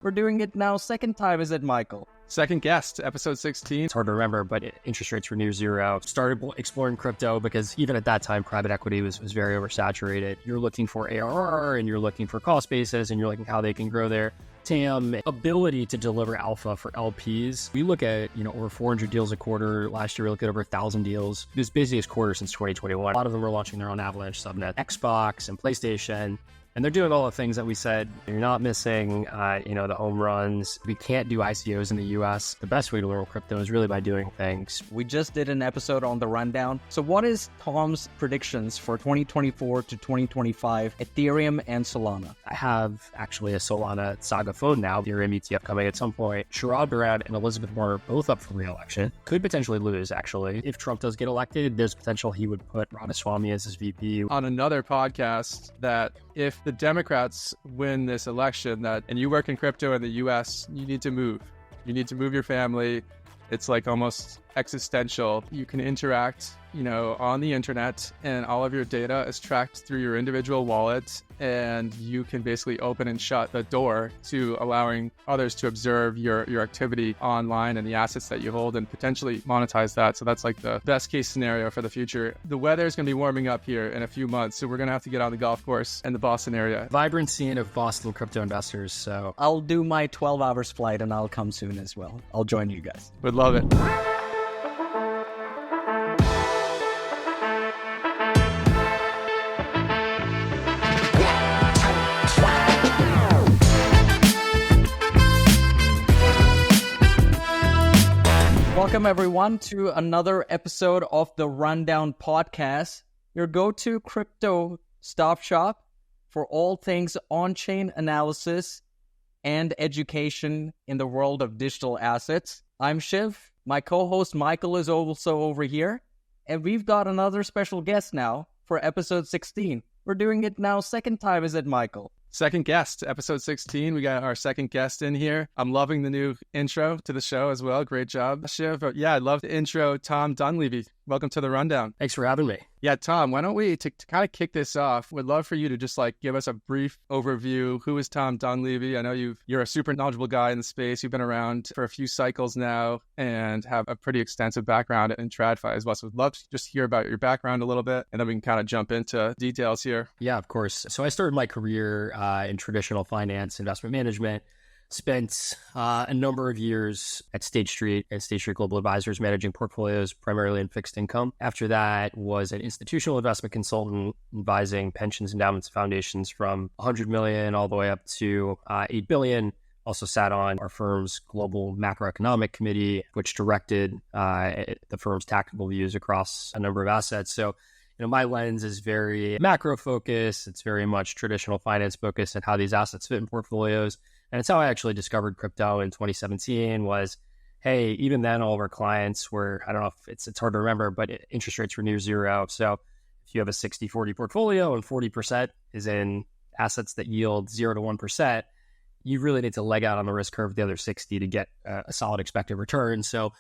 We're doing it now. Second time, is it, Michael? Second guest, episode 16. It's hard to remember, but interest rates were near zero. Started exploring crypto because even at that time, private equity was very oversaturated. You're looking for ARR and you're looking for cost basis and you're looking how they can grow their TAM ability to deliver alpha for LPs. We look at, over 400 deals a quarter. Last year, we looked at over 1,000 deals. It was the busiest quarter since 2021. A lot of them were launching their own Avalanche subnet, Xbox and PlayStation. And they're doing all the things that we said. You're not missing, the home runs. We can't do ICOs in the US. The best way to learn crypto is really by doing things. We just did an episode on the rundown. So what is Tom's predictions for 2024 to 2025 Ethereum and Solana? I have actually a Solana Saga phone now. Ethereum ETF coming at some point. Sherrod Barad and Elizabeth Warner both up for re-election. Could potentially lose, actually. If Trump does get elected, there's potential he would put Ramaswamy as his VP. On another podcast, that if the Democrats win this election, and you work in crypto in the US, you need to move. You need to move your family. It's like almost existential. You can interact, on the internet, and all of your data is tracked through your individual wallet, and you can basically open and shut the door to allowing others to observe your activity online and the assets that you hold and potentially monetize that. So that's like the best case scenario for the future. The weather is going to be warming up here in a few months, so we're going to have to get on the golf course in the Boston area. Vibrant scene of Boston crypto investors, so I'll do my 12 hours flight and I'll come soon as well. I'll join you guys. Would love it. Welcome, everyone, to another episode of the Rundown Podcast, your go-to crypto stop shop for all things on-chain analysis and education in the world of digital assets. I'm Shiv. My co-host Michael is also over here, and we've got another special guest now for episode 16. We're doing it now. Second time, is it, Michael? Second guest, episode 16. We got our second guest in here. I'm loving the new intro to the show as well. Great job, Shiv. Yeah, I love the intro. Tom Dunleavy, welcome to the Rundown. thanks for having me. Yeah, Tom, why don't we, to kind of kick this off, would love for you to just give us a brief overview. Who is Tom Dunleavy? I know you're a super knowledgeable guy in the space. You've been around for a few cycles now and have a pretty extensive background in TradFi as well. So we'd love to just hear about your background a little bit, and then we can kind of jump into details here. Yeah, of course. So I started my career in traditional finance, investment management. Spent a number of years at State Street Global Advisors, managing portfolios primarily in fixed income. After that, was an institutional investment consultant, advising pensions, endowments, foundations from 100 million all the way up to 8 billion. Also sat on our firm's global macroeconomic committee, which directed the firm's tactical views across a number of assets. So, my lens is very macro focused. It's very much traditional finance focused and how these assets fit in portfolios. And it's how I actually discovered crypto in 2017 was, hey, even then all of our clients were, I don't know if it's hard to remember, but interest rates were near zero. So if you have a 60-40 portfolio and 40% is in assets that yield 0 to 1%, you really need to leg out on the risk curve the other 60 to get a solid expected return. So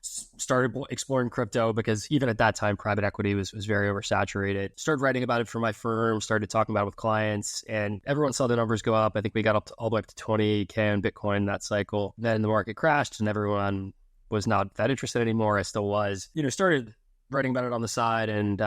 started exploring crypto because even at that time, private equity was very oversaturated. Started writing about it for my firm, started talking about it with clients, and everyone saw the numbers go up. I think we got all the way up to 20K on Bitcoin that cycle. Then the market crashed and everyone was not that interested anymore. I still was. Started writing about it on the side and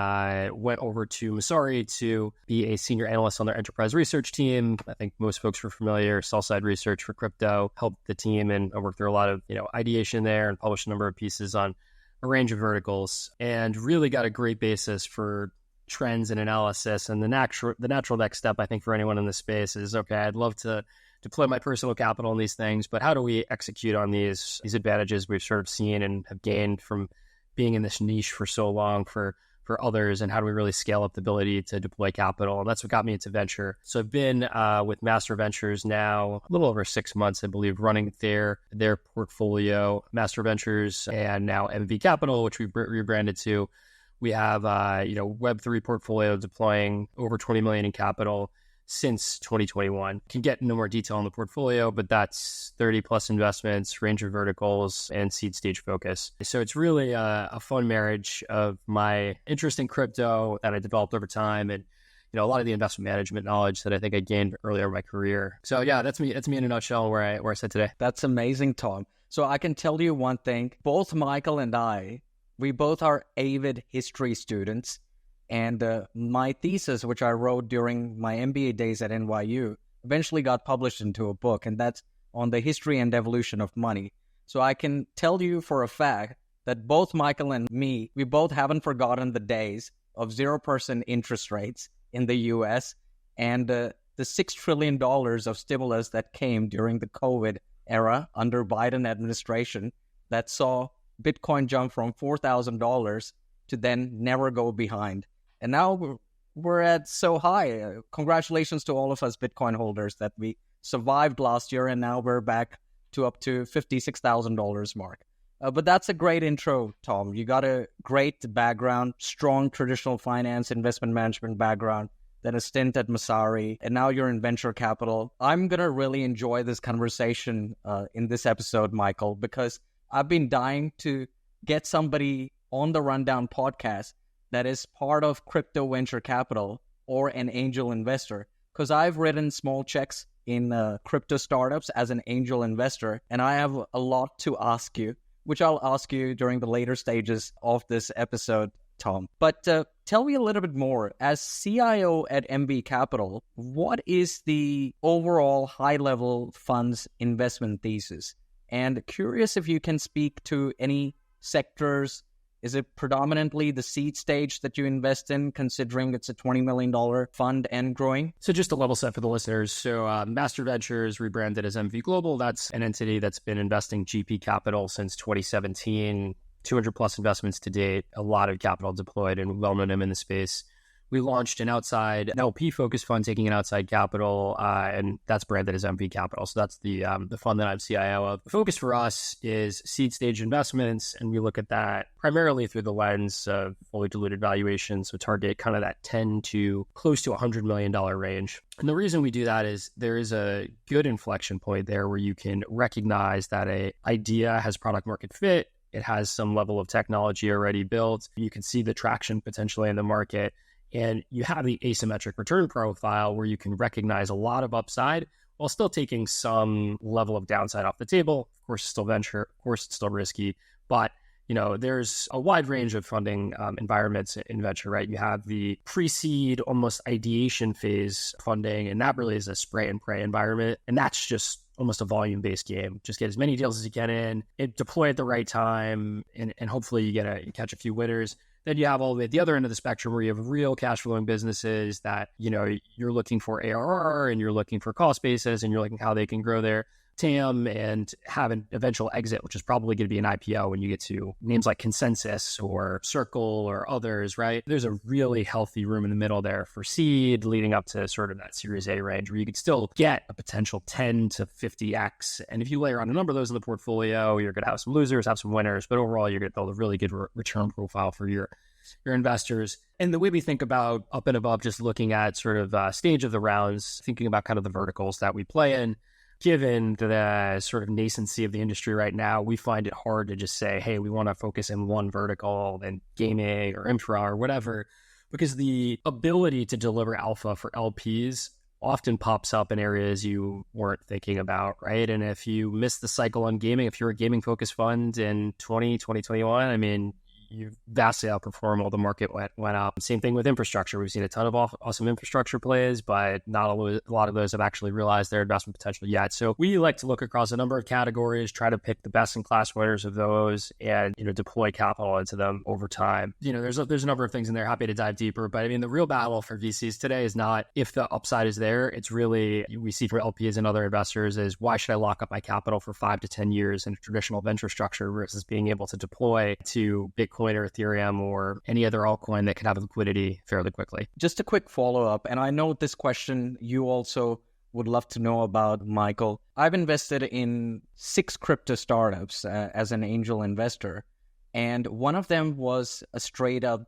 went over to Masari to be a senior analyst on their enterprise research team. I think most folks were familiar, sell-side research for crypto, helped the team and worked through a lot of ideation there and published a number of pieces on a range of verticals and really got a great basis for trends and analysis. And the natural next step, I think, for anyone in this space is, okay, I'd love to deploy my personal capital in these things, but how do we execute on these advantages we've sort of seen and have gained from being in this niche for so long for others, and how do we really scale up the ability to deploy capital? And that's what got me into venture. So I've been with Master Ventures now a little over 6 months, I believe, running their portfolio, Master Ventures, and now MV Capital, which we rebranded to. We have Web3 portfolio deploying over 20 million in capital since 2021. Can get no more detail on the portfolio, but that's 30 plus investments, range of verticals, and seed stage focus. So it's really a fun marriage of my interest in crypto that I developed over time and a lot of the investment management knowledge that I think I gained earlier in my career. So yeah, that's me in a nutshell where I sit today. That's amazing, Tom. So I can tell you one thing, both Michael and I, we both are avid history students. And my thesis, which I wrote during my MBA days at NYU, eventually got published into a book, and that's on the history and evolution of money. So I can tell you for a fact that both Michael and me, we both haven't forgotten the days of 0% interest rates in the US and the $6 trillion of stimulus that came during the COVID era under Biden administration that saw Bitcoin jump from $4,000 to then never go behind. And now we're at so high. Congratulations to all of us Bitcoin holders that we survived last year, and now we're back to up to $56,000 mark. But that's a great intro, Tom. You got a great background, strong traditional finance, investment management background, then a stint at Masari, and now you're in venture capital. I'm going to really enjoy this conversation in this episode, Michael, because I've been dying to get somebody on the Rundown podcast that is part of crypto venture capital or an angel investor, because I've written small checks in crypto startups as an angel investor, and I have a lot to ask you, which I'll ask you during the later stages of this episode, Tom. But tell me a little bit more. As CIO at MB Capital, what is the overall high-level funds investment thesis? And curious if you can speak to any sectors. Is it predominantly the seed stage that you invest in, considering it's a $20 million fund and growing? So just to level set for the listeners. So Master Ventures, rebranded as MV Global, that's an entity that's been investing GP capital since 2017, 200 plus investments to date, a lot of capital deployed, and well-known in the space. We launched an LP-focused fund taking an outside capital, and that's branded as MV Capital. So that's the fund that I'm CIO of. The focus for us is seed stage investments, and we look at that primarily through the lens of fully diluted valuation. So target kind of that 10 to close to $100 million range. And the reason we do that is there is a good inflection point there where you can recognize that an idea has product market fit. It has some level of technology already built. You can see the traction potentially in the market. And you have the asymmetric return profile where you can recognize a lot of upside while still taking some level of downside off the table. Of course, it's still venture. Of course, it's still risky. But, there's a wide range of funding environments in venture, right? You have the pre-seed, almost ideation phase funding, and that really is a spray and pray environment. And that's just almost a volume-based game. Just get as many deals as you can in, deploy at the right time, and hopefully you catch a few winners. Then you have all the way at the other end of the spectrum where you have real cash flowing businesses that, you're looking for ARR and you're looking for cost basis and you're looking how they can grow their TAM and have an eventual exit, which is probably going to be an IPO when you get to names like Consensus or Circle or others, right? There's a really healthy room in the middle there for seed leading up to sort of that Series A range where you could still get a potential 10 to 50x. And if you layer on a number of those in the portfolio, you're going to have some losers, have some winners, but overall you're going to build a really good return profile for your investors. And the way we think about up and above, just looking at sort of stage of the rounds, thinking about kind of the verticals that we play in, given the sort of nascency of the industry right now, we find it hard to just say, hey, we want to focus in one vertical and gaming or infra or whatever, because the ability to deliver alpha for LPs often pops up in areas you weren't thinking about, right? And if you miss the cycle on gaming, if you're a gaming focused fund in 2021, I mean, you vastly outperform while the market went up. Same thing with infrastructure. We've seen a ton of awesome infrastructure plays, but not a lot of those have actually realized their investment potential yet. So we like to look across a number of categories, try to pick the best in class winners of those and, deploy capital into them over time. There's a number of things in there. Happy to dive deeper, but I mean, the real battle for VCs today is not if the upside is there. It's really, we see for LPs and other investors is why should I lock up my capital for 5 to 10 years in a traditional venture structure versus being able to deploy to Bitcoin or Ethereum or any other altcoin that can have liquidity fairly quickly. Just a quick follow-up, and I know this question you also would love to know about, Michael. I've invested in 6 crypto startups as an angel investor, and one of them was a straight-up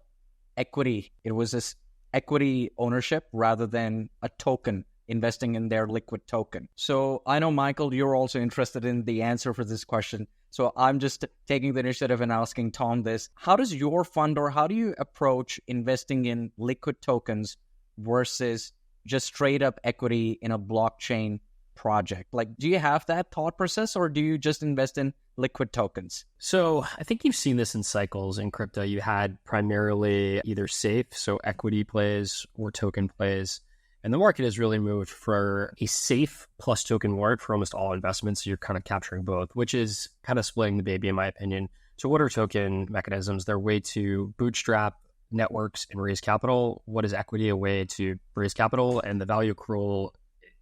equity. It was this equity ownership rather than a token, investing in their liquid token. So I know, Michael, you're also interested in the answer for this question. So I'm just taking the initiative and asking Tom this. How does your fund or how do you approach investing in liquid tokens versus just straight up equity in a blockchain project? Like, do you have that thought process, or do you just invest in liquid tokens? So I think you've seen this in cycles in crypto. You had primarily either safe, so equity plays, or token plays. And the market has really moved for a safe plus token warrant for almost all investments. So you're kind of capturing both, which is kind of splitting the baby, in my opinion. So what are token mechanisms? They're a way to bootstrap networks and raise capital. What is equity? A way to raise capital, and the value accrual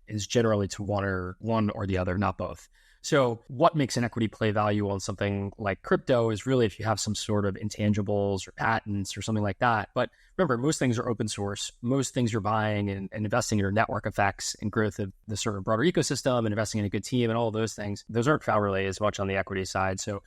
is generally to one or the other, not both. So what makes an equity play valuable in something like crypto is really if you have some sort of intangibles or patents or something like that. But remember, most things are open source. Most things you're buying and investing in are network effects and growth of the sort of broader ecosystem and investing in a good team and all of those things. Those aren't found really as much on the equity side. So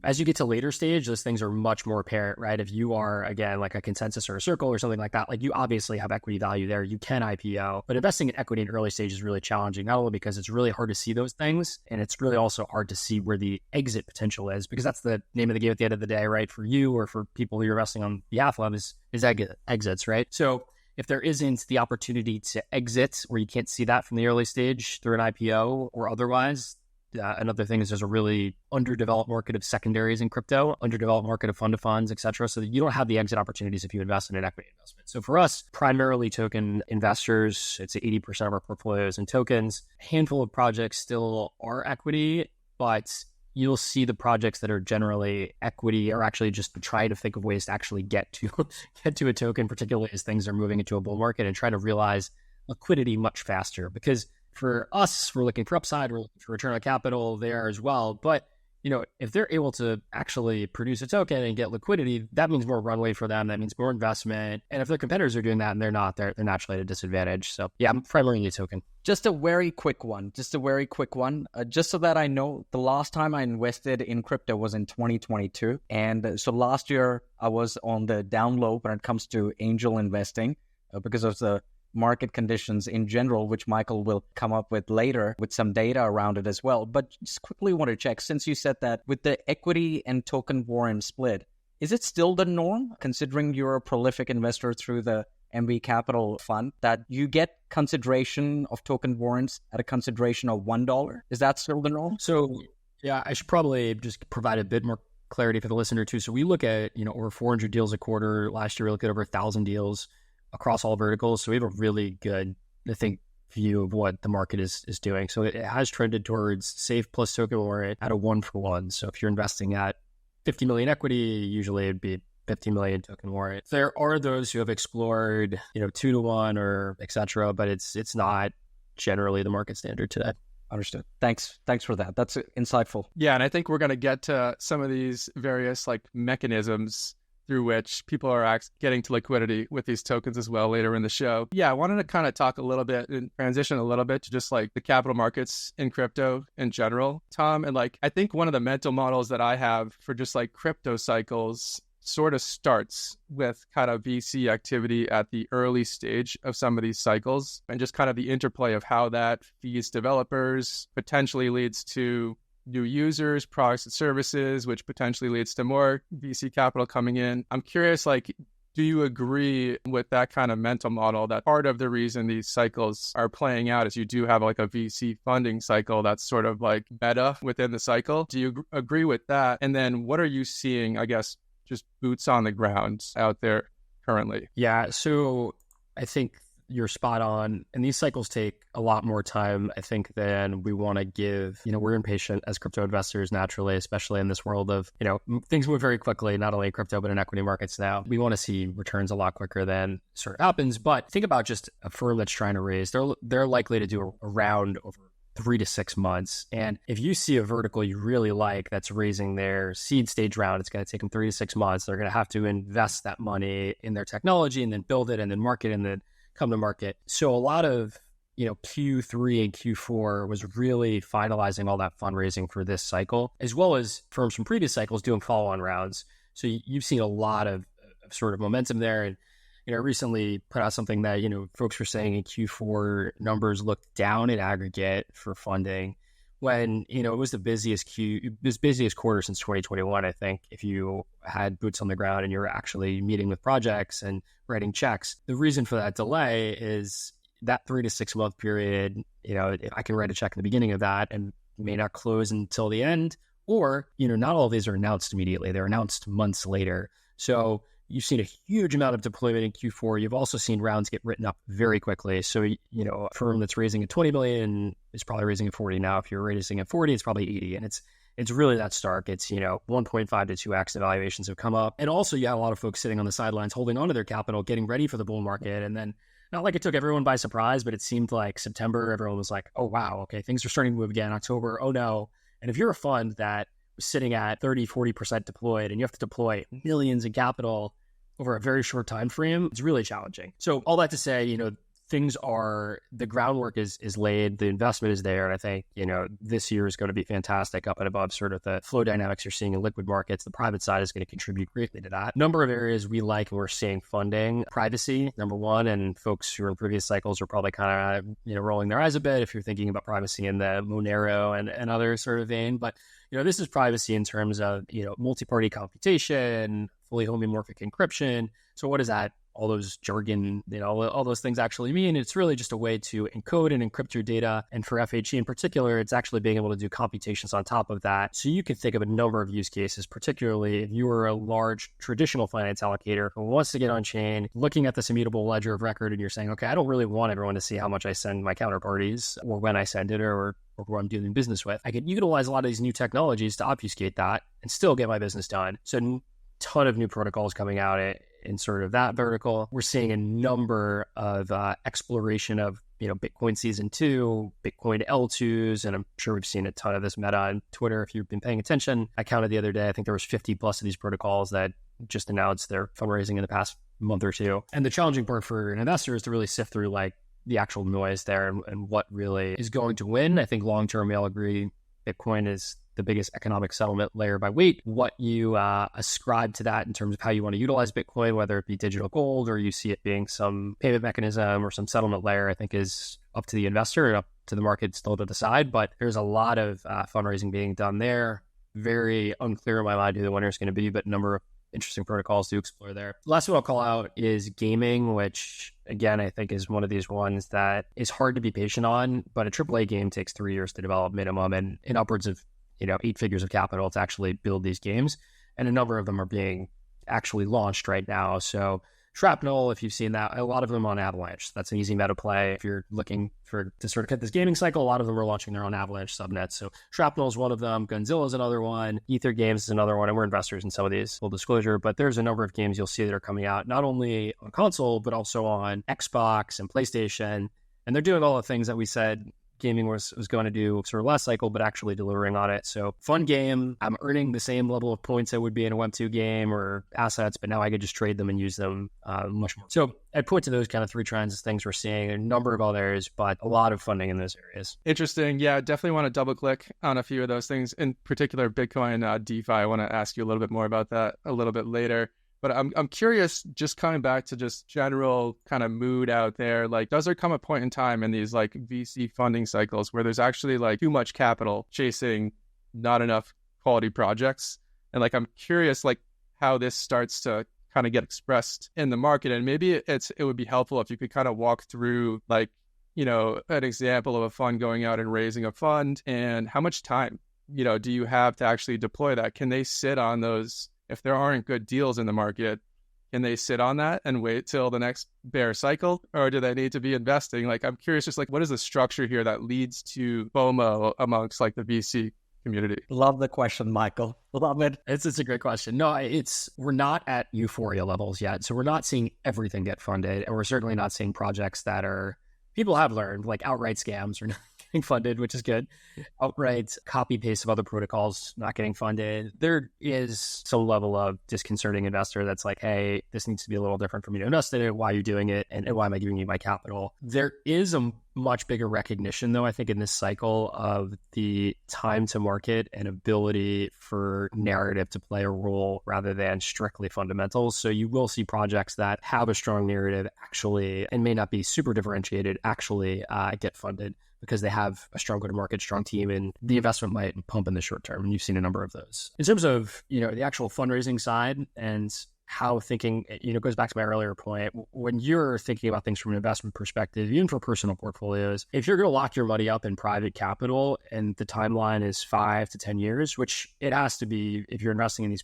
as you get to later stage, those things are much more apparent, right? If you are, again, like a consensus or a circle or something like that, like you obviously have equity value there. You can IPO, but investing in equity in early stage is really challenging, not only because it's really hard to see those things, and it's really also hard to see where the exit potential is, because that's the name of the game at the end of the day, right? For you or for people you're investing on behalf of is exits, right? So if there isn't the opportunity to exit, or you can't see that from the early stage through an IPO or otherwise, another thing is there's a really underdeveloped market of secondaries in crypto, underdeveloped market of fund of funds, et cetera. So you don't have the exit opportunities if you invest in an equity investment. So for us, primarily token investors, it's 80% of our portfolios in tokens. A handful of projects still are equity, but you'll see the projects that are generally equity are actually just trying to think of ways to actually get to a token, particularly as things are moving into a bull market, and try to realize liquidity much faster. Because for us, we're looking for upside, we're looking for return on capital there as well. But, if they're able to actually produce a token and get liquidity, that means more runway for them. That means more investment. And if their competitors are doing that and they're not, they're naturally at a disadvantage. So yeah, I'm primarily a token. Just a very quick one. Just so that I know, the last time I invested in crypto was in 2022. And so last year I was on the down low when it comes to angel investing because of the market conditions in general, which Michael will come up with later with some data around it as well. But just quickly want to check, since you said that with the equity and token warrant split, is it still the norm, considering you're a prolific investor through the MV Capital Fund, that you get consideration of token warrants at a consideration of $1? Is that still the norm? So yeah, I should probably just provide a bit more clarity for the listener too. So we look at, over 400 deals a quarter. Last year, we looked at over 1,000 deals across all verticals. So we have a really good, view of what the market is doing. So it has trended towards safe plus token warrant at a 1-for-1. So if you're investing at 50 million equity, usually it'd be 50 million token warrant. There are those who have explored, 2-to-1 or et cetera, but it's not generally the market standard today. Understood. Thanks for that. That's insightful. Yeah, and I think we're going to get to some of these various mechanisms through which people are getting to liquidity with these tokens as well later in the show. Yeah, I wanted to kind of talk a little bit and transition a little bit to just the capital markets in crypto in general, Tom. And I think one of the mental models that I have for just crypto cycles sort of starts with kind of VC activity at the early stage of some of these cycles, and just kind of the interplay of how that feeds developers, potentially leads to new users, products and services, which potentially leads to more VC capital coming in. I'm curious, do you agree with that kind of mental model, that part of the reason these cycles are playing out is you do have a VC funding cycle that's sort of meta within the cycle? Do you agree with that? And then what are you seeing, I guess, just boots on the ground out there currently? Yeah, so I think you're spot on. And these cycles take a lot more time, I think, than we want to give. We're impatient as crypto investors naturally, especially in this world of, things move very quickly, not only in crypto, but in equity markets now. We want to see returns a lot quicker than sort of happens. But think about just a firm that's trying to raise. They're likely to do a round over 3 to 6 months. And if you see a vertical you really like that's raising their seed stage round, it's going to take them 3 to 6 months. They're going to have to invest that money in their technology and then build it and then market and then come to market. So a lot of, Q3 and Q4 was really finalizing all that fundraising for this cycle, as well as firms from previous cycles doing follow-on rounds. So you've seen a lot of sort of momentum there. And, I recently put out something that, folks were saying in Q4 numbers looked down in aggregate for funding, when, it was the busiest quarter since 2021, I think, if you had boots on the ground and you're actually meeting with projects and writing checks. The reason for that delay is that 3 to 6 month period. I can write a check in the beginning of that and may not close until the end, or, not all of these are announced immediately. They're announced months later. So you've seen a huge amount of deployment in Q4. You've also seen rounds get written up very quickly. So, a firm that's raising at 20 million is probably raising at 40 now. If you're raising at 40, it's probably 80. And it's really that stark. It's, 1.5 to 2x evaluations have come up. And also you have a lot of folks sitting on the sidelines holding onto their capital, getting ready for the bull market. And then not like it took everyone by surprise, but it seemed like September, everyone was like, oh, wow, okay, things are starting to move again. October, oh no. And if you're a fund that was sitting at 30, 40% deployed and you have to deploy millions in capital over a very short time frame, it's really challenging. So all that to say, the groundwork is laid, the investment is there. And I think, this year is going to be fantastic up and above sort of the flow dynamics you're seeing in liquid markets. The private side is going to contribute greatly to that. Number of areas we like and we're seeing funding. Privacy, number one, and folks who are in previous cycles are probably kind of, rolling their eyes a bit if you're thinking about privacy in the Monero and other sort of vein. But, this is privacy in terms of, multi-party computation, fully homomorphic encryption. So what does that, all those jargon, all those things actually mean? It's really just a way to encode and encrypt your data. And for FHE in particular, it's actually being able to do computations on top of that. So you can think of a number of use cases, particularly if you are a large traditional finance allocator who wants to get on chain, looking at this immutable ledger of record, and you're saying, okay, I don't really want everyone to see how much I send my counterparties or when I send it or who I'm doing business with. I can utilize a lot of these new technologies to obfuscate that and still get my business done. So ton of new protocols coming out in sort of that vertical. We're seeing a number of exploration of, Bitcoin Season 2, Bitcoin L2s, and I'm sure we've seen a ton of this meta on Twitter if you've been paying attention. I counted the other day, I think there was 50 plus of these protocols that just announced their fundraising in the past month or two. And the challenging part for an investor is to really sift through like the actual noise there and what really is going to win. I think long-term we all agree Bitcoin is the biggest economic settlement layer by weight. What you ascribe to that in terms of how you want to utilize Bitcoin, whether it be digital gold or you see it being some payment mechanism or some settlement layer, I think is up to the investor and up to the market still to decide. But there's a lot of fundraising being done there. Very unclear in my mind who the winner is going to be, but a number of interesting protocols to explore there. Last one I'll call out is gaming, which again, I think is one of these ones that is hard to be patient on, but a AAA game takes 3 years to develop minimum and upwards of 8 figures of capital to actually build these games. And a number of them are being actually launched right now. So Shrapnel, if you've seen that, a lot of them on Avalanche. That's an easy meta play. If you're looking to sort of cut this gaming cycle, a lot of them are launching their own Avalanche subnets. So Shrapnel is one of them. Gunzilla is another one. Ether Games is another one. And we're investors in some of these, full disclosure. But there's a number of games you'll see that are coming out, not only on console, but also on Xbox and PlayStation. And they're doing all the things that we said gaming was going to do sort of last cycle, but actually delivering on it. So fun game. I'm earning the same level of points I would be in a Web2 game or assets, but now I could just trade them and use them much more. So I'd point to those kind of 3 trends as things we're seeing, a number of others, but a lot of funding in those areas. Interesting. Yeah, definitely want to double click on a few of those things. In particular, Bitcoin DeFi. I want to ask you a little bit more about that a little bit later. But I'm curious, just coming back to just general kind of mood out there, like, does there come a point in time in these like VC funding cycles where there's actually like too much capital chasing not enough quality projects? And like, I'm curious, like, how this starts to kind of get expressed in the market. And maybe it would be helpful if you could kind of walk through like, an example of a fund going out and raising a fund and how much time, do you have to actually deploy that? Can they sit on those? If there aren't good deals in the market, can they sit on that and wait till the next bear cycle? Or do they need to be investing? Like, I'm curious, just like, what is the structure here that leads to FOMO amongst like the VC community? Love the question, Michael. Love it. It's a great question. No, we're not at euphoria levels yet. So we're not seeing everything get funded. And we're certainly not seeing projects that people have learned, like outright scams are not getting funded, which is good. Outright copy paste of other protocols not getting funded. There is some level of disconcerting investor that's like, hey, this needs to be a little different for me to invest in it. Why are you doing it? And why am I giving you my capital? There is a much bigger recognition, though, I think, in this cycle of the time to market and ability for narrative to play a role rather than strictly fundamentals. So you will see projects that have a strong narrative actually, and may not be super differentiated, actually get funded because they have a strong go-to-market, strong team, and the investment might pump in the short term. And you've seen a number of those. In terms of, the actual fundraising side and how thinking, goes back to my earlier point. When you're thinking about things from an investment perspective, even for personal portfolios, if you're going to lock your money up in private capital and the timeline is 5 to 10 years, which it has to be if you're investing in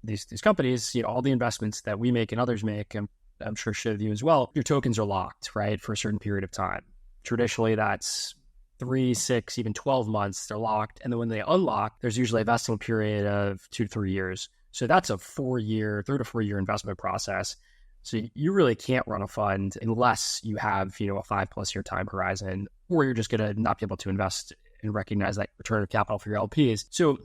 these companies, all the investments that we make and others make, and I'm sure Shiv, you as well, your tokens are locked, right, for a certain period of time. Traditionally, that's 3, 6, even 12 months, they're locked. And then when they unlock, there's usually a vesting period of 2 to 3 years. So that's a 3 to 4 year investment process. So you really can't run a fund unless you have, a 5+ year time horizon, or you're just going to not be able to invest and recognize that return of capital for your LPs. So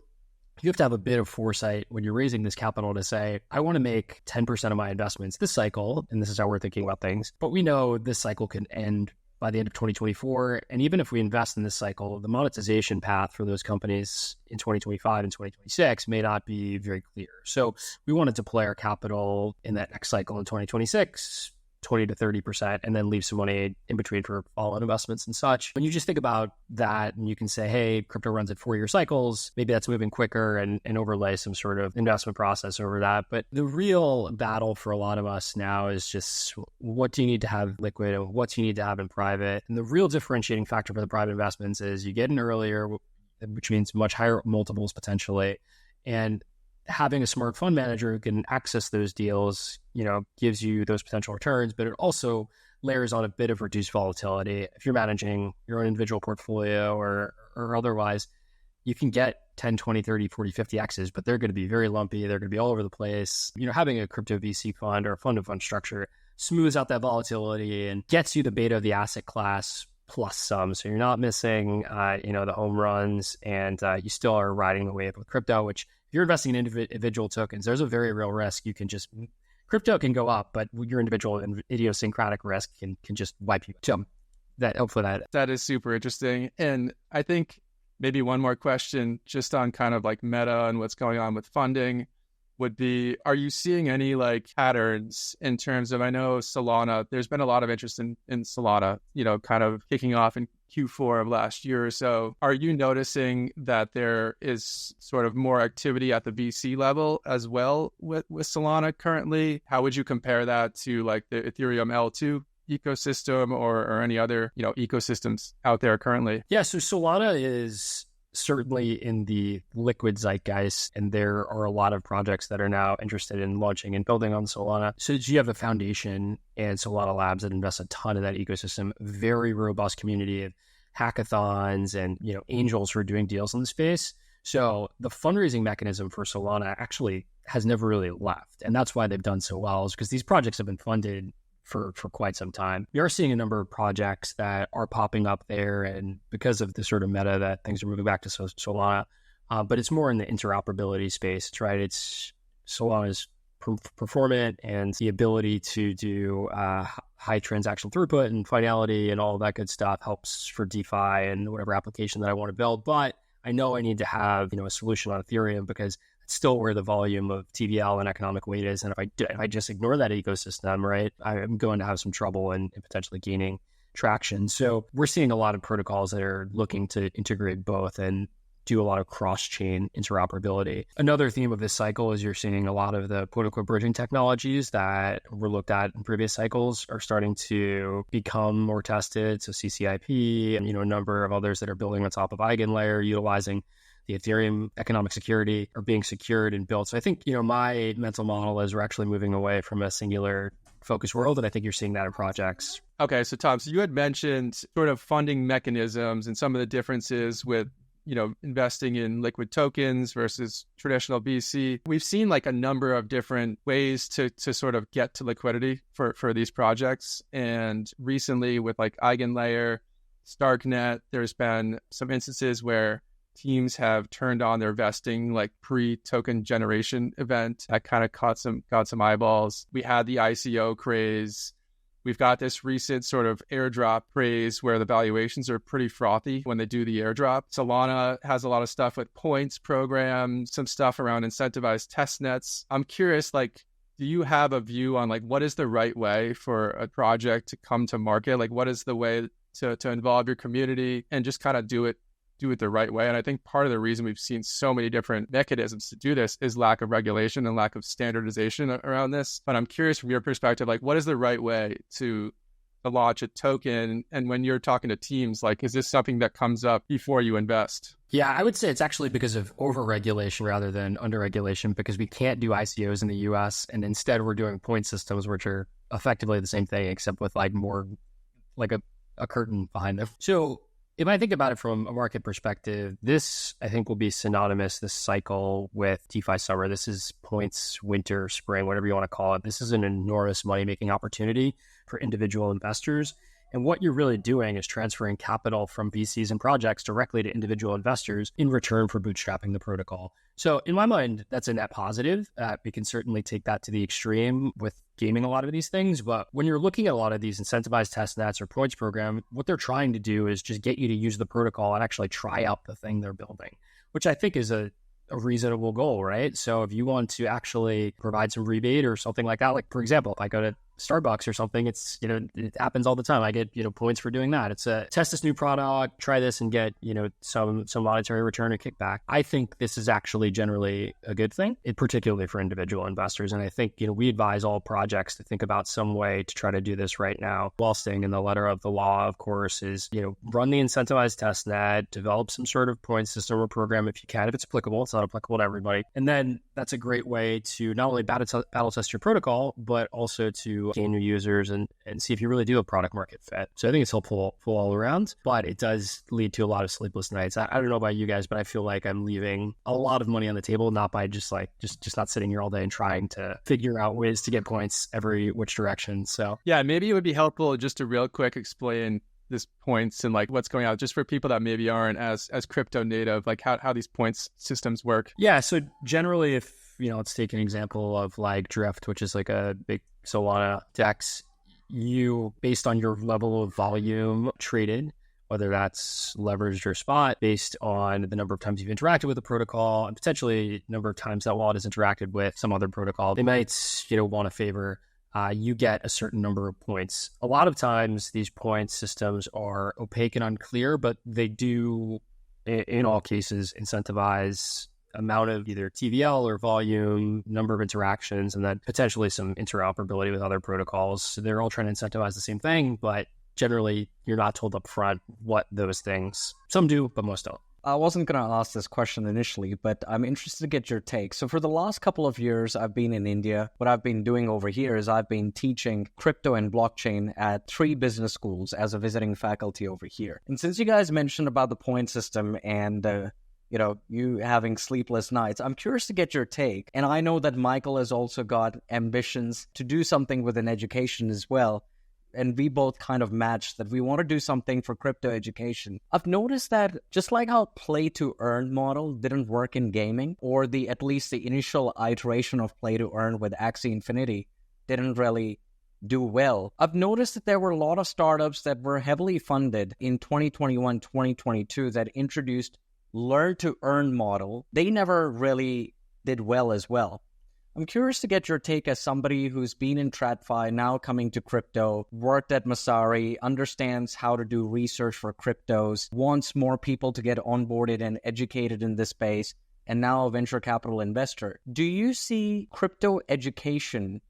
you have to have a bit of foresight when you're raising this capital to say, I want to make 10% of my investments this cycle, and this is how we're thinking about things. But we know this cycle can end by the end of 2024. And even if we invest in this cycle, the monetization path for those companies in 2025 and 2026 may not be very clear. So we want to deploy our capital in that next cycle in 2026, 20 to 30%, and then leave some money in between for follow-on investments and such. When you just think about that and you can say, hey, crypto runs at 4-year cycles, maybe that's moving quicker and overlay some sort of investment process over that. But the real battle for a lot of us now is just what do you need to have liquid and what do you need to have in private? And the real differentiating factor for the private investments is you get in earlier, which means much higher multiples potentially. And having a smart fund manager who can access those deals, gives you those potential returns, but it also layers on a bit of reduced volatility. If you're managing your own individual portfolio or otherwise, you can get 10, 20, 30, 40, 50 X's, but they're going to be very lumpy. They're going to be all over the place. Having a crypto VC fund or a fund-of-fund structure smooths out that volatility and gets you the beta of the asset class plus some. So you're not missing, the home runs, and you still are riding the wave with crypto, which if you're investing in individual tokens, there's a very real risk. Crypto can go up, but your individual and idiosyncratic risk can just wipe you. So that is super interesting. And I think maybe one more question just on kind of like meta and what's going on with funding would be, are you seeing any patterns in terms of, I know Solana, there's been a lot of interest in Solana, kind of kicking off in Q4 of last year or so. Are you noticing that there is sort of more activity at the VC level as well with Solana currently? How would you compare that to the Ethereum L2 ecosystem or any other, ecosystems out there currently? Yeah, so Solana is certainly in the liquid zeitgeist, and there are a lot of projects that are now interested in launching and building on Solana. So you have a foundation and Solana Labs that invest a ton in that ecosystem, very robust community of hackathons and angels who are doing deals in the space. So the fundraising mechanism for Solana actually has never really left, and that's why they've done so well, is because these projects have been funded for quite some time. We are seeing a number of projects that are popping up there, and because of the sort of meta that things are moving back to Solana, but it's more in the interoperability space, right? It's Solana's performant and the ability to do high transaction throughput and finality and all of that good stuff helps for DeFi and whatever application that I want to build. But I know I need to have a solution on Ethereum because it's still where the volume of TVL and economic weight is. And if I just ignore that ecosystem, right, I'm going to have some trouble in potentially gaining traction. So we're seeing a lot of protocols that are looking to integrate both and do a lot of cross-chain interoperability. Another theme of this cycle is you're seeing a lot of the quote-unquote bridging technologies that were looked at in previous cycles are starting to become more tested. So CCIP and a number of others that are building on top of Eigenlayer, utilizing the Ethereum economic security are being secured and built. So I think, my mental model is we're actually moving away from a singular focus world, and I think you're seeing that in projects. Okay, so Tom, so you had mentioned sort of funding mechanisms and some of the differences with investing in liquid tokens versus traditional VC. We've seen a number of different ways to sort of get to liquidity for these projects. And recently with Eigenlayer, Starknet, there's been some instances where teams have turned on their vesting pre-token generation event that kind of got some eyeballs. We had the ICO craze. We've got this recent sort of airdrop craze where the valuations are pretty frothy when they do the airdrop. Solana has a lot of stuff with points programs, some stuff around incentivized test nets. I'm curious, like, do you have a view on like what is the right way for a project to come to market? Like, what is the way to involve your community and just kind of do it the right way? And I think part of the reason we've seen so many different mechanisms to do this is lack of regulation and lack of standardization around this. But I'm curious from your perspective, like, what is the right way to launch a token? And when you're talking to teams, like, is this something that comes up before you invest? Yeah, I would say it's actually because of over-regulation rather than under-regulation, because we can't do ICOs in the US, and instead we're doing point systems, which are effectively the same thing, except with like more like a curtain behind them. So if I think about it from a market perspective, this, I think, will be synonymous, this cycle, with DeFi summer. This is points, winter, spring, whatever you want to call it. This is an enormous money-making opportunity for individual investors. And what you're really doing is transferring capital from VCs and projects directly to individual investors in return for bootstrapping the protocol. So in my mind, that's a net positive. We can certainly take that to the extreme with gaming a lot of these things. But when you're looking at a lot of these incentivized test nets or points program, what they're trying to do is just get you to use the protocol and actually try out the thing they're building, which I think is a reasonable goal, right? So if you want to actually provide some rebate or something like that, like for example, if I go to Starbucks or something, it's, it happens all the time. I get, points for doing that. It's a test this new product, try this and get, some monetary return or kickback. I think this is actually generally a good thing, particularly for individual investors. And I think, we advise all projects to think about some way to try to do this right now while staying in the letter of the law, of course, is, run the incentivized test net, develop some sort of point system or program if you can, if it's applicable. It's not applicable to everybody. And then that's a great way to not only battle test your protocol, but also to gain new users and see if you really do have product market fit. So I think it's helpful all around, but it does lead to a lot of sleepless nights. I don't know about you guys, but I feel like I'm leaving a lot of money on the table, not by just not sitting here all day and trying to figure out ways to get points every which direction. So yeah, maybe it would be helpful just to real quick explain this points and like what's going on, just for people that maybe aren't as crypto native, like how these points systems work. Yeah, so generally, if let's take an example of like Drift, which is like a big Solana DEX. You, based on your level of volume traded, whether that's leveraged or spot, based on the number of times you've interacted with the protocol and potentially number of times that wallet has interacted with some other protocol, they might want to favor. You get a certain number of points. A lot of times these point systems are opaque and unclear, but they do, in all cases, incentivize amount of either TVL or volume, number of interactions, and then potentially some interoperability with other protocols. So they're all trying to incentivize the same thing, but generally you're not told up front what those things, some do, but most don't. I wasn't going to ask this question initially, but I'm interested to get your take. So for the last couple of years, I've been in India. What I've been doing over here is I've been teaching crypto and blockchain at 3 business schools as a visiting faculty over here. And since you guys mentioned about the point system and you having sleepless nights, I'm curious to get your take. And I know that Michael has also got ambitions to do something within education as well. And we both kind of matched that we want to do something for crypto education. I've noticed that just like how play to earn model didn't work in gaming, or at least the initial iteration of play to earn with Axie Infinity didn't really do well. I've noticed that there were a lot of startups that were heavily funded in 2021, 2022 that introduced learn to earn model. They never really did well as well. I'm curious to get your take as somebody who's been in TradFi, now coming to crypto, worked at Masari, understands how to do research for cryptos, wants more people to get onboarded and educated in this space, and now a venture capital investor. Do you see crypto education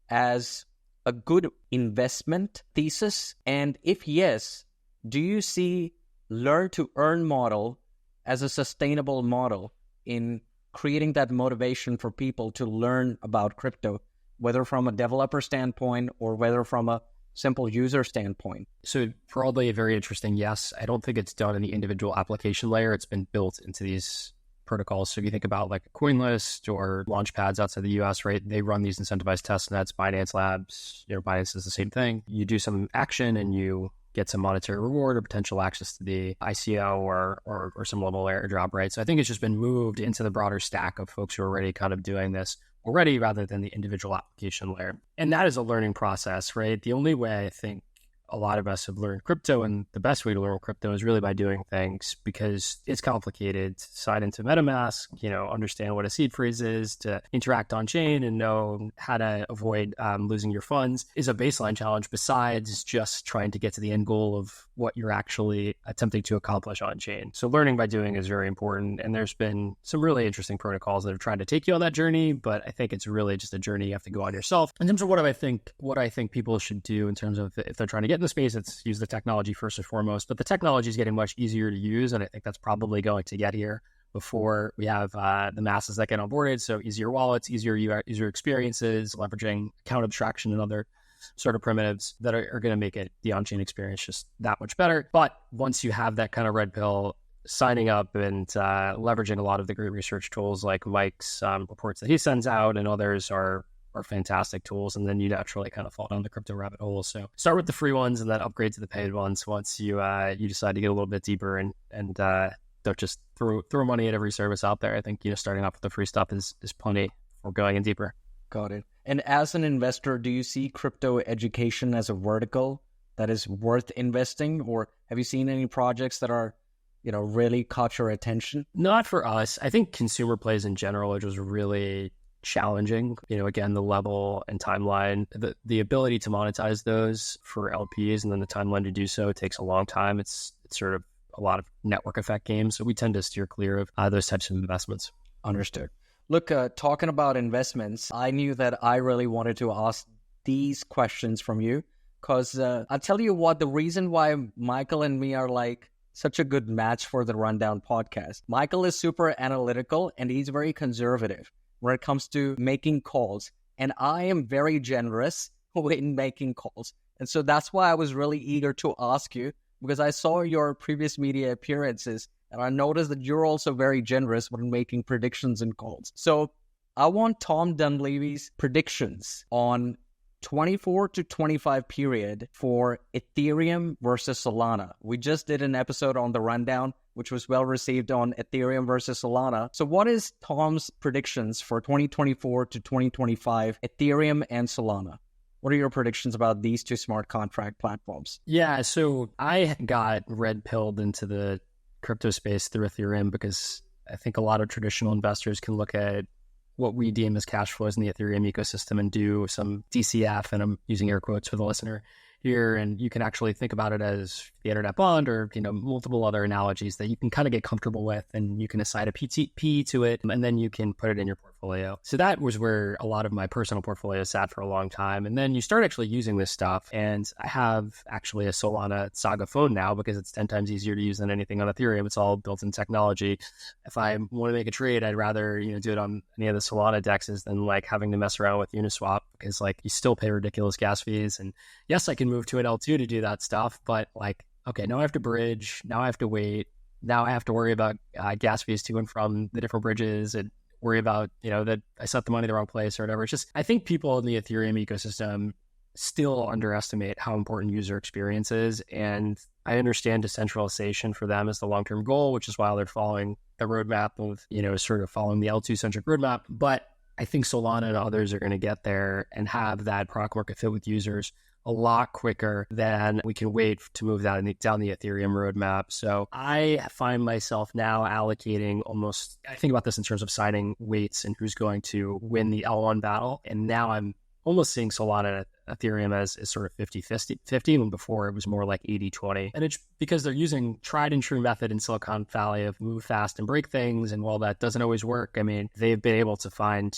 as a good investment thesis? And if yes, do you see learn to earn model as a sustainable model in creating that motivation for people to learn about crypto, whether from a developer standpoint or whether from a simple user standpoint? So broadly, very interesting. Yes, I don't think it's done in the individual application layer. It's been built into these protocols. So if you think about like a CoinList or Launchpads outside the US, right, they run these incentivized test nets. Binance Labs, Binance is the same thing. You do some action and you get some monetary reward or potential access to the ICO or some level airdrop, right? So I think it's just been moved into the broader stack of folks who are already kind of doing this already rather than the individual application layer. And that is a learning process, right? The only way I think a lot of us have learned crypto, and the best way to learn crypto is really by doing things, because it's complicated to sign into MetaMask, understand what a seed phrase is, to interact on chain and know how to avoid losing your funds is a baseline challenge besides just trying to get to the end goal of what you're actually attempting to accomplish on chain. So learning by doing is very important. And there's been some really interesting protocols that have tried to take you on that journey, but I think it's really just a journey you have to go on yourself. In terms of what I think people should do in terms of if they're trying to get in the space, it's use the technology first and foremost, but the technology is getting much easier to use. And I think that's probably going to get here before we have the masses that get onboarded. So easier wallets, easier user experiences, leveraging account abstraction and other sort of primitives that are going to make it the on-chain experience just that much better. But once you have that kind of red pill, signing up and leveraging a lot of the great research tools like Mike's reports that he sends out and others are fantastic tools. And then you naturally kind of fall down the crypto rabbit hole. So start with the free ones and then upgrade to the paid ones once you decide to get a little bit deeper and don't just throw money at every service out there. I think starting off with the free stuff is plenty for going in deeper. Got it. And as an investor, do you see crypto education as a vertical that is worth investing, or have you seen any projects that are really caught your attention? Not for us. I think consumer plays in general, which was really challenging. Again, the level and timeline, the ability to monetize those for LPs and then the timeline to do so takes a long time. It's sort of a lot of network effect games. So we tend to steer clear of those types of investments. Understood. Look, talking about investments, I knew that I really wanted to ask these questions from you because I'll tell you what, the reason why Michael and me are like such a good match for the Rundown podcast. Michael is super analytical and he's very conservative when it comes to making calls. And I am very generous in making calls. And so that's why I was really eager to ask you, because I saw your previous media appearances and I noticed that you're also very generous when making predictions and calls. So I want Tom Dunleavy's predictions on 24 to 25 period for Ethereum versus Solana. We just did an episode on the Rundown, which was well received on Ethereum versus Solana. So what is Tom's predictions for 2024 to 2025 Ethereum and Solana? What are your predictions about these two smart contract platforms? Yeah, so I got red pilled into the crypto space through Ethereum because I think a lot of traditional investors can look at what we deem as cash flows in the Ethereum ecosystem and do some DCF, and I'm using air quotes for the listener here, and you can actually think about it as the internet bond or multiple other analogies that you can kind of get comfortable with, and you can assign a PTP to it, and then you can put it in your portfolio. So that was where a lot of my personal portfolio sat for a long time. And then you start actually using this stuff, and I have actually a Solana Saga phone now because it's 10 times easier to use than anything on Ethereum. It's all built-in technology. If I want to make a trade, I'd rather do it on any of the Solana dexes than like having to mess around with Uniswap, because like you still pay ridiculous gas fees. And yes, I can move to an L2 to do that stuff, but like, okay, now I have to bridge, now I have to wait, now I have to worry about gas fees to and from the different bridges, and worry about, that I set the money the wrong place or whatever. It's just, I think people in the Ethereum ecosystem still underestimate how important user experience is. And I understand decentralization for them is the long-term goal, which is why they're following the roadmap of, sort of following the L2 centric roadmap. But I think Solana and others are going to get there and have that product market fit with users a lot quicker than we can wait to move down the Ethereum roadmap. So I find myself now allocating almost, I think about this in terms of signing weights and who's going to win the L1 battle. And now I'm almost seeing Solana and Ethereum as sort of 50-50, when before it was more like 80-20. And it's because they're using tried and true method in Silicon Valley of move fast and break things. And while that doesn't always work, I mean, they've been able to find,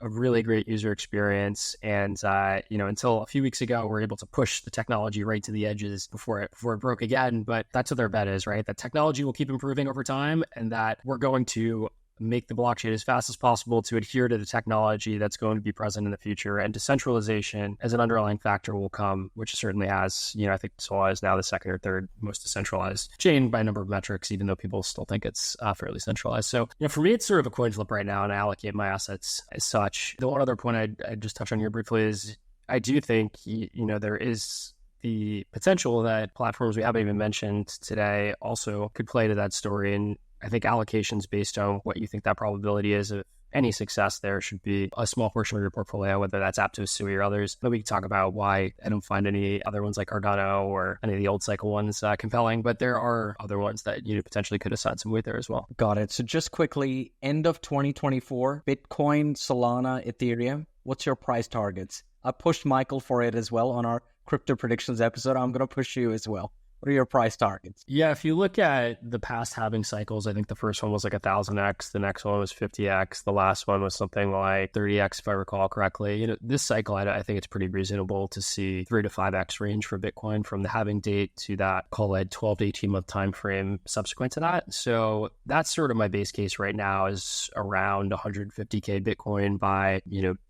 a really great user experience. And, until a few weeks ago, we're able to push the technology right to the edges before it broke again. But that's what their bet is, right? That technology will keep improving over time, and that we're going to make the blockchain as fast as possible to adhere to the technology that's going to be present in the future. And decentralization as an underlying factor will come, which certainly has, I think Solana is now the second or third most decentralized chain by a number of metrics, even though people still think it's fairly centralized. So, for me, it's sort of a coin flip right now, and I allocate my assets as such. The one other point I'd just touch on here briefly is I do think, there is the potential that platforms we haven't even mentioned today also could play to that story. And I think allocations based on what you think that probability is of any success there should be a small portion of your portfolio, whether that's Aptos, Sui, or others. But we can talk about why I don't find any other ones like Cardano or any of the old cycle ones compelling, but there are other ones that you potentially could assign some weight there as well. Got it. So just quickly, end of 2024, Bitcoin, Solana, Ethereum, what's your price targets? I pushed Michael for it as well on our crypto predictions episode. I'm going to push you as well. What are your price targets? Yeah, if you look at the past halving cycles, I think the first one was like 1,000x. The next one was 50x. The last one was something like 30x, if I recall correctly. This cycle, I think it's pretty reasonable to see 3 to 5x range for Bitcoin from the halving date to that, call it 12 to 18 month time frame subsequent to that. So that's sort of my base case right now, is around 150K Bitcoin by,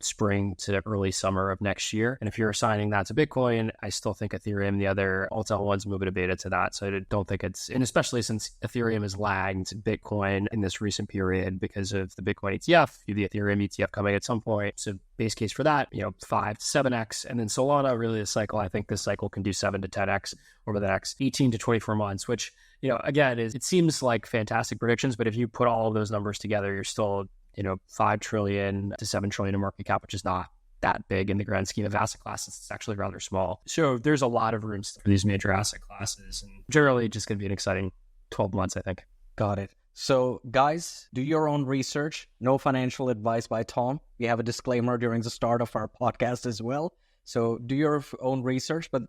spring to early summer of next year. And if you're assigning that to Bitcoin, I still think Ethereum, the other alto ones, move it a beta to that. So I don't think and especially since Ethereum has lagged Bitcoin in this recent period because of the Bitcoin ETF, the Ethereum ETF coming at some point. So base case for that, 5 to 7x. And then Solana, really this cycle, I think this cycle can do 7 to 10x over the next 18 to 24 months, which, again, it seems like fantastic predictions, but if you put all of those numbers together, you're still, 5 trillion to 7 trillion in market cap, which is not that big in the grand scheme of asset classes. It's actually rather small. So there's a lot of room for these major asset classes, and generally just going to be an exciting 12 months, I think. Got it. So guys, do your own research. No financial advice by Tom. We have a disclaimer during the start of our podcast as well. So do your own research, but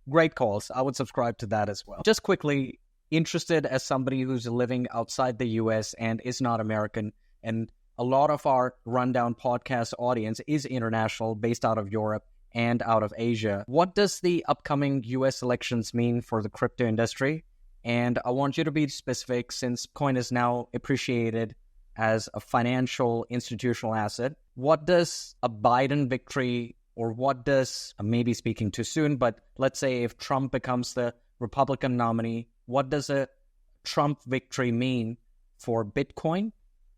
great calls. I would subscribe to that as well. Just quickly, interested as somebody who's living outside the US and is not American, and a lot of our Rundown podcast audience is international, based out of Europe and out of Asia. What does the upcoming US elections mean for the crypto industry? And I want you to be specific, since Bitcoin is now appreciated as a financial institutional asset. What does a Biden victory, or what does, maybe speaking too soon, but let's say if Trump becomes the Republican nominee, what does a Trump victory mean for Bitcoin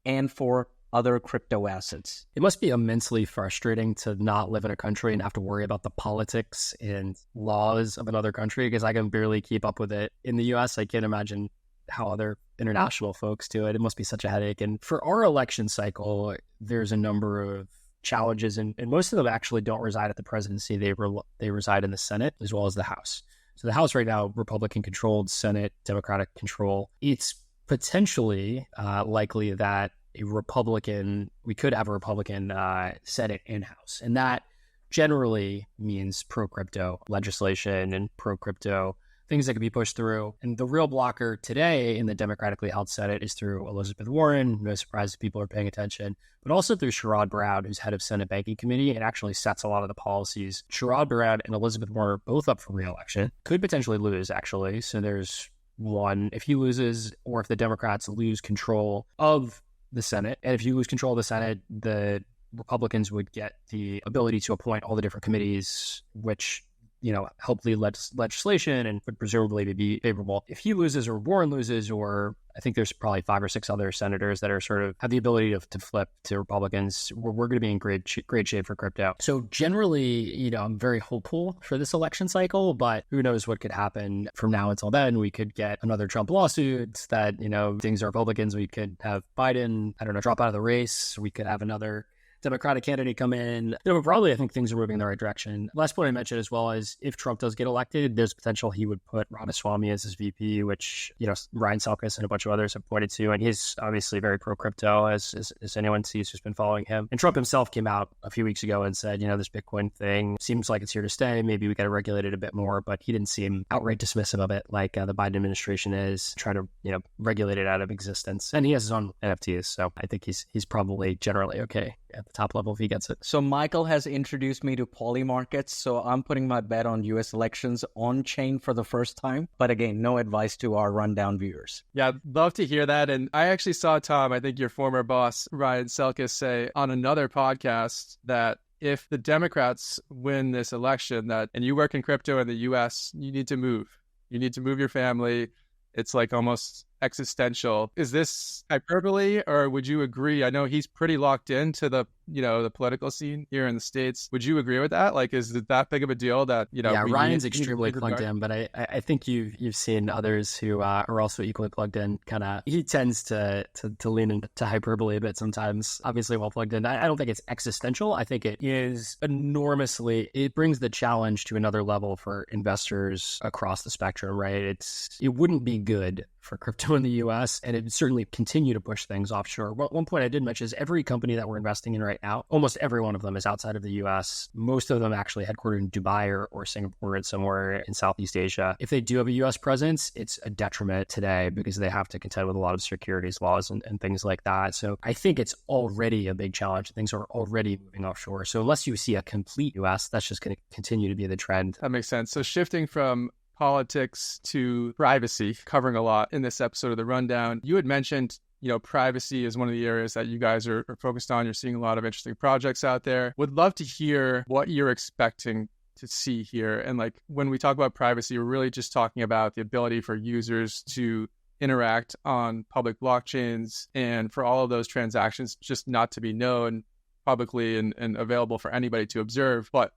and for other crypto assets? It must be immensely frustrating to not live in a country and have to worry about the politics and laws of another country, because I can barely keep up with it. In the US, I can't imagine how other international folks do it. It must be such a headache. And for our election cycle, there's a number of challenges, and most of them actually don't reside at the presidency. They reside in the Senate as well as the House. So the House right now, Republican controlled, Senate, Democratic control. It's potentially likely that we could have a Republican Senate and House. And that generally means pro-crypto legislation and pro-crypto things that could be pushed through. And the real blocker today in the democratically held Senate is through Elizabeth Warren. No surprise if people are paying attention, but also through Sherrod Brown, who's head of Senate Banking Committee and actually sets a lot of the policies. Sherrod Brown and Elizabeth Warren are both up for re-election, could potentially lose, actually. So there's one, if he loses, or if the Democrats lose control of the Senate. And if you lose control of the Senate, the Republicans would get the ability to appoint all the different committees, which, help lead legislation and would presumably be favorable. If he loses, or Warren loses, or I think there's probably 5 or 6 other senators that are sort of have the ability to flip to Republicans, we're going to be in great shape for crypto. So generally, I'm very hopeful for this election cycle, but who knows what could happen from now until then. We could get another Trump lawsuit that, things are Republicans. We could have Biden, drop out of the race. We could have another Democratic candidate come in. But broadly, I think things are moving in the right direction. Last point I mentioned as well is if Trump does get elected, there's potential he would put Ramaswamy as his VP, which, Ryan Selkis and a bunch of others have pointed to. And he's obviously very pro-crypto, as anyone sees who's been following him. And Trump himself came out a few weeks ago and said, this Bitcoin thing seems like it's here to stay. Maybe we got to regulate it a bit more. But he didn't seem outright dismissive of it like the Biden administration is, trying to, regulate it out of existence. And he has his own NFTs. So I think he's probably generally okay at the top level if he gets it. So Michael has introduced me to poly markets, so I'm putting my bet on US elections on chain for the first time. But again, no advice to our Rundown viewers. Yeah, love to hear that. And I actually saw Tom, I think your former boss, Ryan Selkis, say on another podcast that if the Democrats win this election, and you work in crypto in the US, you need to move. You need to move your family. It's like almost existential. Is this hyperbole, or would you agree? I know he's pretty locked into the political scene here in the States. Would you agree with that? Like, is it that big of a deal that, Yeah, Ryan's extremely plugged in, but I think you've seen others who are also equally plugged in. He tends to lean into hyperbole a bit sometimes, obviously well plugged in. I don't think it's existential. I think it is it brings the challenge to another level for investors across the spectrum, right? It wouldn't be good for crypto in the US, and it would certainly continue to push things offshore. One point I did mention is every company that we're investing in right now, almost every one of them is outside of the US. Most of them actually headquartered in Dubai or Singapore and somewhere in Southeast Asia. If they do have a US presence, it's a detriment today because they have to contend with a lot of securities laws and things like that. So I think it's already a big challenge. Things are already moving offshore. So unless you see a complete US, that's just going to continue to be the trend. That makes sense. So shifting from politics to privacy, covering a lot in this episode of The Rundown. You had mentioned, privacy is one of the areas that you guys are focused on. You're seeing a lot of interesting projects out there. Would love to hear what you're expecting to see here. And like when we talk about privacy, we're really just talking about the ability for users to interact on public blockchains and for all of those transactions just not to be known publicly and available for anybody to observe. But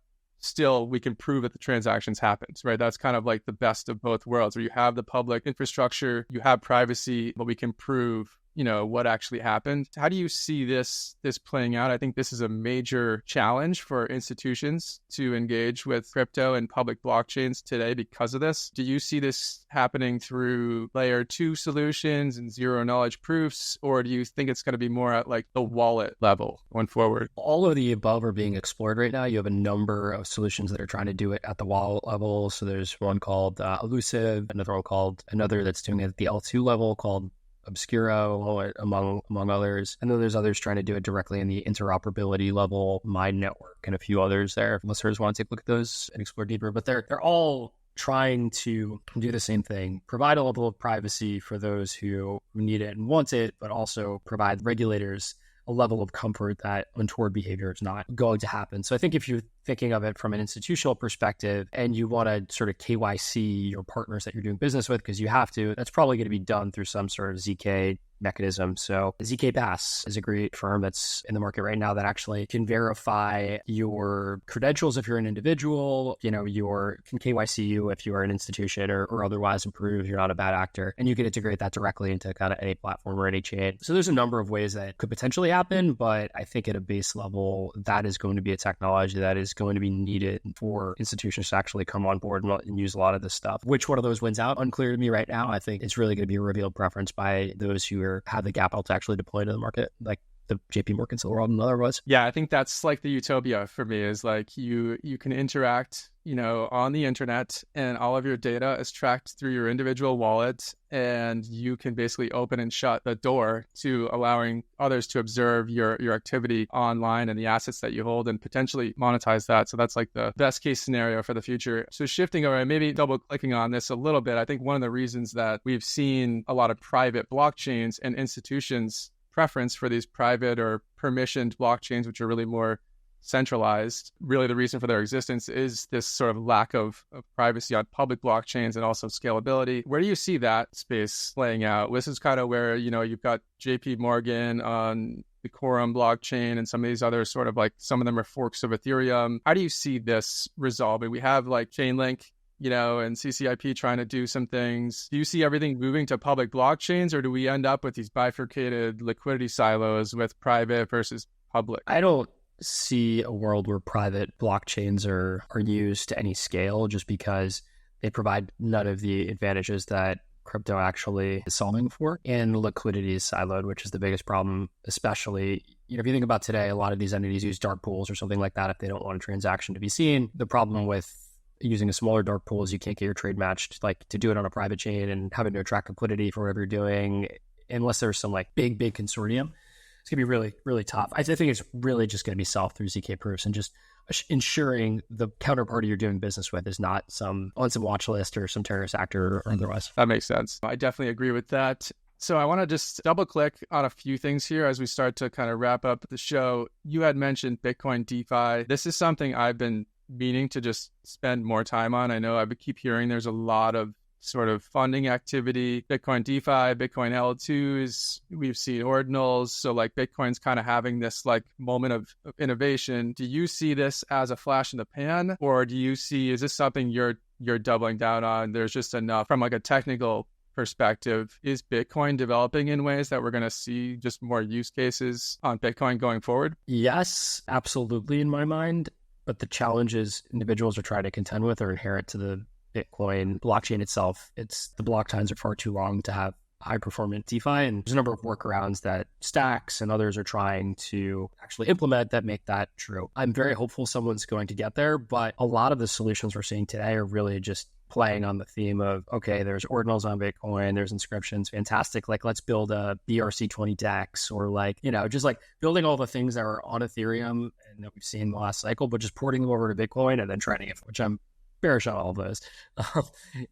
still, we can prove that the transactions happened, right? That's kind of like the best of both worlds, where you have the public infrastructure, you have privacy, but we can prove, what actually happened. How do you see this playing out? I think this is a major challenge for institutions to engage with crypto and public blockchains today because of this. Do you see this happening through layer 2 solutions and zero knowledge proofs, or do you think it's going to be more at like the wallet level going forward? All of the above are being explored right now. You have a number of solutions that are trying to do it at the wallet level. So there's one called Elusive, another that's doing it at the L2 level called Obscuro, among others. And then there's others trying to do it directly in the interoperability level, Mind Network, and a few others there. If listeners want to take a look at those and explore deeper, but they're all trying to do the same thing, provide a level of privacy for those who need it and want it, but also provide regulators a level of comfort that untoward behavior is not going to happen. So I think if you're thinking of it from an institutional perspective and you want to sort of KYC your partners that you're doing business with, because you have to, that's probably going to be done through some sort of ZK mechanism. So ZK Pass is a great firm that's in the market right now that actually can verify your credentials if you're an individual, can KYC you if you are an institution or otherwise improve you're not a bad actor. And you can integrate that directly into kind of any platform or any chain. So there's a number of ways that could potentially happen, but I think at a base level, that is going to be a technology that is going to be needed for institutions to actually come on board and use a lot of this stuff. Which one of those wins out? Unclear to me right now. I think it's really going to be a revealed preference by those who have the capital to actually deploy to the market, like the JP Morgans of the world and other was. Yeah, I think that's like the utopia for me, is like you can interact, on the internet, and all of your data is tracked through your individual wallet, and you can basically open and shut the door to allowing others to observe your activity online and the assets that you hold and potentially monetize that. So that's like the best case scenario for the future. So shifting over, maybe double clicking on this a little bit, I think one of the reasons that we've seen a lot of private blockchains and institutions preference for these private or permissioned blockchains, which are really more centralized, really the reason for their existence is this sort of lack of privacy on public blockchains and also scalability. Where do you see that space playing out? This is kind of where, you've got JP Morgan on the Quorum blockchain and some of these other sort of like, some of them are forks of Ethereum. How do you see this resolving? We have like Chainlink, and CCIP trying to do some things. Do you see everything moving to public blockchains, or do we end up with these bifurcated liquidity silos with private versus public? I don't see a world where private blockchains are used to any scale, just because they provide none of the advantages that crypto actually is solving for. And liquidity is siloed, which is the biggest problem, especially, if you think about today, a lot of these entities use dark pools or something like that if they don't want a transaction to be seen. The problem with using a smaller dark pool is you can't get your trade matched, like to do it on a private chain and having to attract liquidity for whatever you're doing, unless there's some like big consortium. It's going to be really, really tough. I think it's really just going to be solved through ZK proofs and just ensuring the counterparty you're doing business with is not on some watch list or some terrorist actor or otherwise. That makes sense. I definitely agree with that. So I want to just double click on a few things here as we start to kind of wrap up the show. You had mentioned Bitcoin DeFi. This is something I've been meaning to just spend more time on. I know I keep hearing there's a lot of sort of funding activity, Bitcoin DeFi, Bitcoin L2s, we've seen ordinals. So like Bitcoin's kind of having this like moment of innovation. Do you see this as a flash in the pan, or is this something you're doubling down on? There's just enough from like a technical perspective. Is Bitcoin developing in ways that we're going to see just more use cases on Bitcoin going forward? Yes, absolutely in my mind. But the challenges individuals are trying to contend with are inherent to the Bitcoin blockchain itself. The block times are far too long to have high performance DeFi, and there's a number of workarounds that Stacks and others are trying to actually implement that make that true. I'm very hopeful someone's going to get there, but a lot of the solutions we're seeing today are really just playing on the theme of, okay, there's ordinals on Bitcoin, there's inscriptions, fantastic. Like, let's build a BRC20 DEX, or like, just like building all the things that are on Ethereum and that we've seen in the last cycle, but just porting them over to Bitcoin and then trying to get, which I'm bearish on all of those.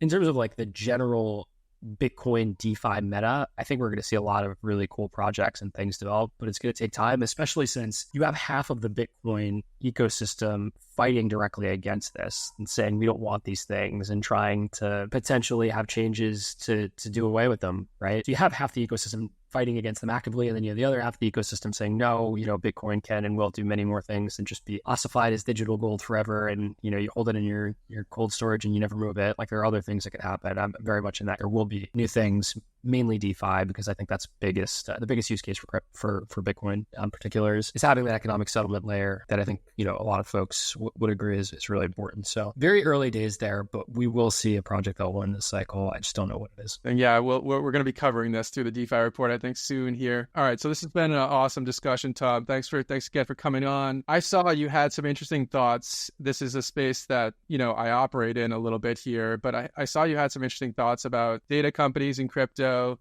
In terms of like the general Bitcoin DeFi meta, I think we're going to see a lot of really cool projects and things develop, but it's going to take time, especially since you have half of the Bitcoin ecosystem fighting directly against this and saying we don't want these things and trying to potentially have changes to do away with them, right? So you have half the ecosystem fighting against them actively, and then you have the other half of the ecosystem saying, no, Bitcoin can and will do many more things than just be ossified as digital gold forever, and you hold it in your cold storage and you never move it. Like, there are other things that could happen. I'm very much in that. There will be new things, mainly DeFi, because I think that's the biggest use case for Bitcoin in particular is having that economic settlement layer that I think a lot of folks would agree is really important. So very early days there, but we will see a project that will win this cycle. I just don't know what it is. And yeah, we're going to be covering this through the DeFi report, I think, soon here. All right, so this has been an awesome discussion, Tom. Thanks again for coming on. I saw you had some interesting thoughts. This is a space that I operate in a little bit here, but I saw you had some interesting thoughts about data companies in crypto.